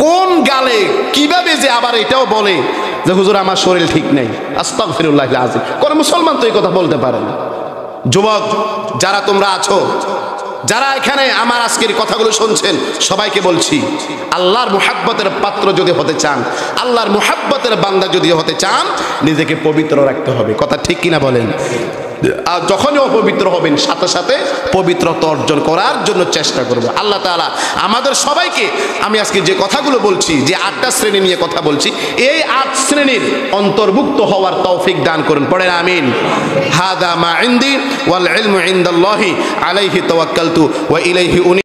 Speaker 1: কোন গালে কিভাবে যে আবার এটাও বলে যে হুজুর আমার শরীর ঠিক নেই। আস্তাগফিরুল্লাহ আযীম। কোন মুসলমান তো এই কথা বলতে পারে না। যুবক যারা তোমরা আছো, যারা এখানে আমার আজকের কথাগুলো শুনছেন, সবাইকে বলছি, আল্লাহর মুহাব্বতের পাত্র যদি হতে চান, আল্লাহর মুহাব্বতের বান্দা যদি হতে চান, নিজেকে পবিত্র রাখতে হবে। কথা ঠিক কিনা বলেন? আর যখনই অপবিত্র হবেন সাথে সাথে পবিত্রতা অর্জন করার জন্য চেষ্টা করব। আল্লাহ তাআলা আমাদের সবাইকে, আমি আজকে যে কথাগুলো বলছি, যে 8টা শ্রেণী নিয়ে কথা বলছি, এই 8 শ্রেণীর অন্তর্ভুক্ত হওয়ার তৌফিক দান করুন। পড়েন আমিন। হাদা মা ইনদি ওয়াল ইলমু ইনদাল্লাহি আলাইহি তাওয়াক্কালতু ওয়া ইলাইহি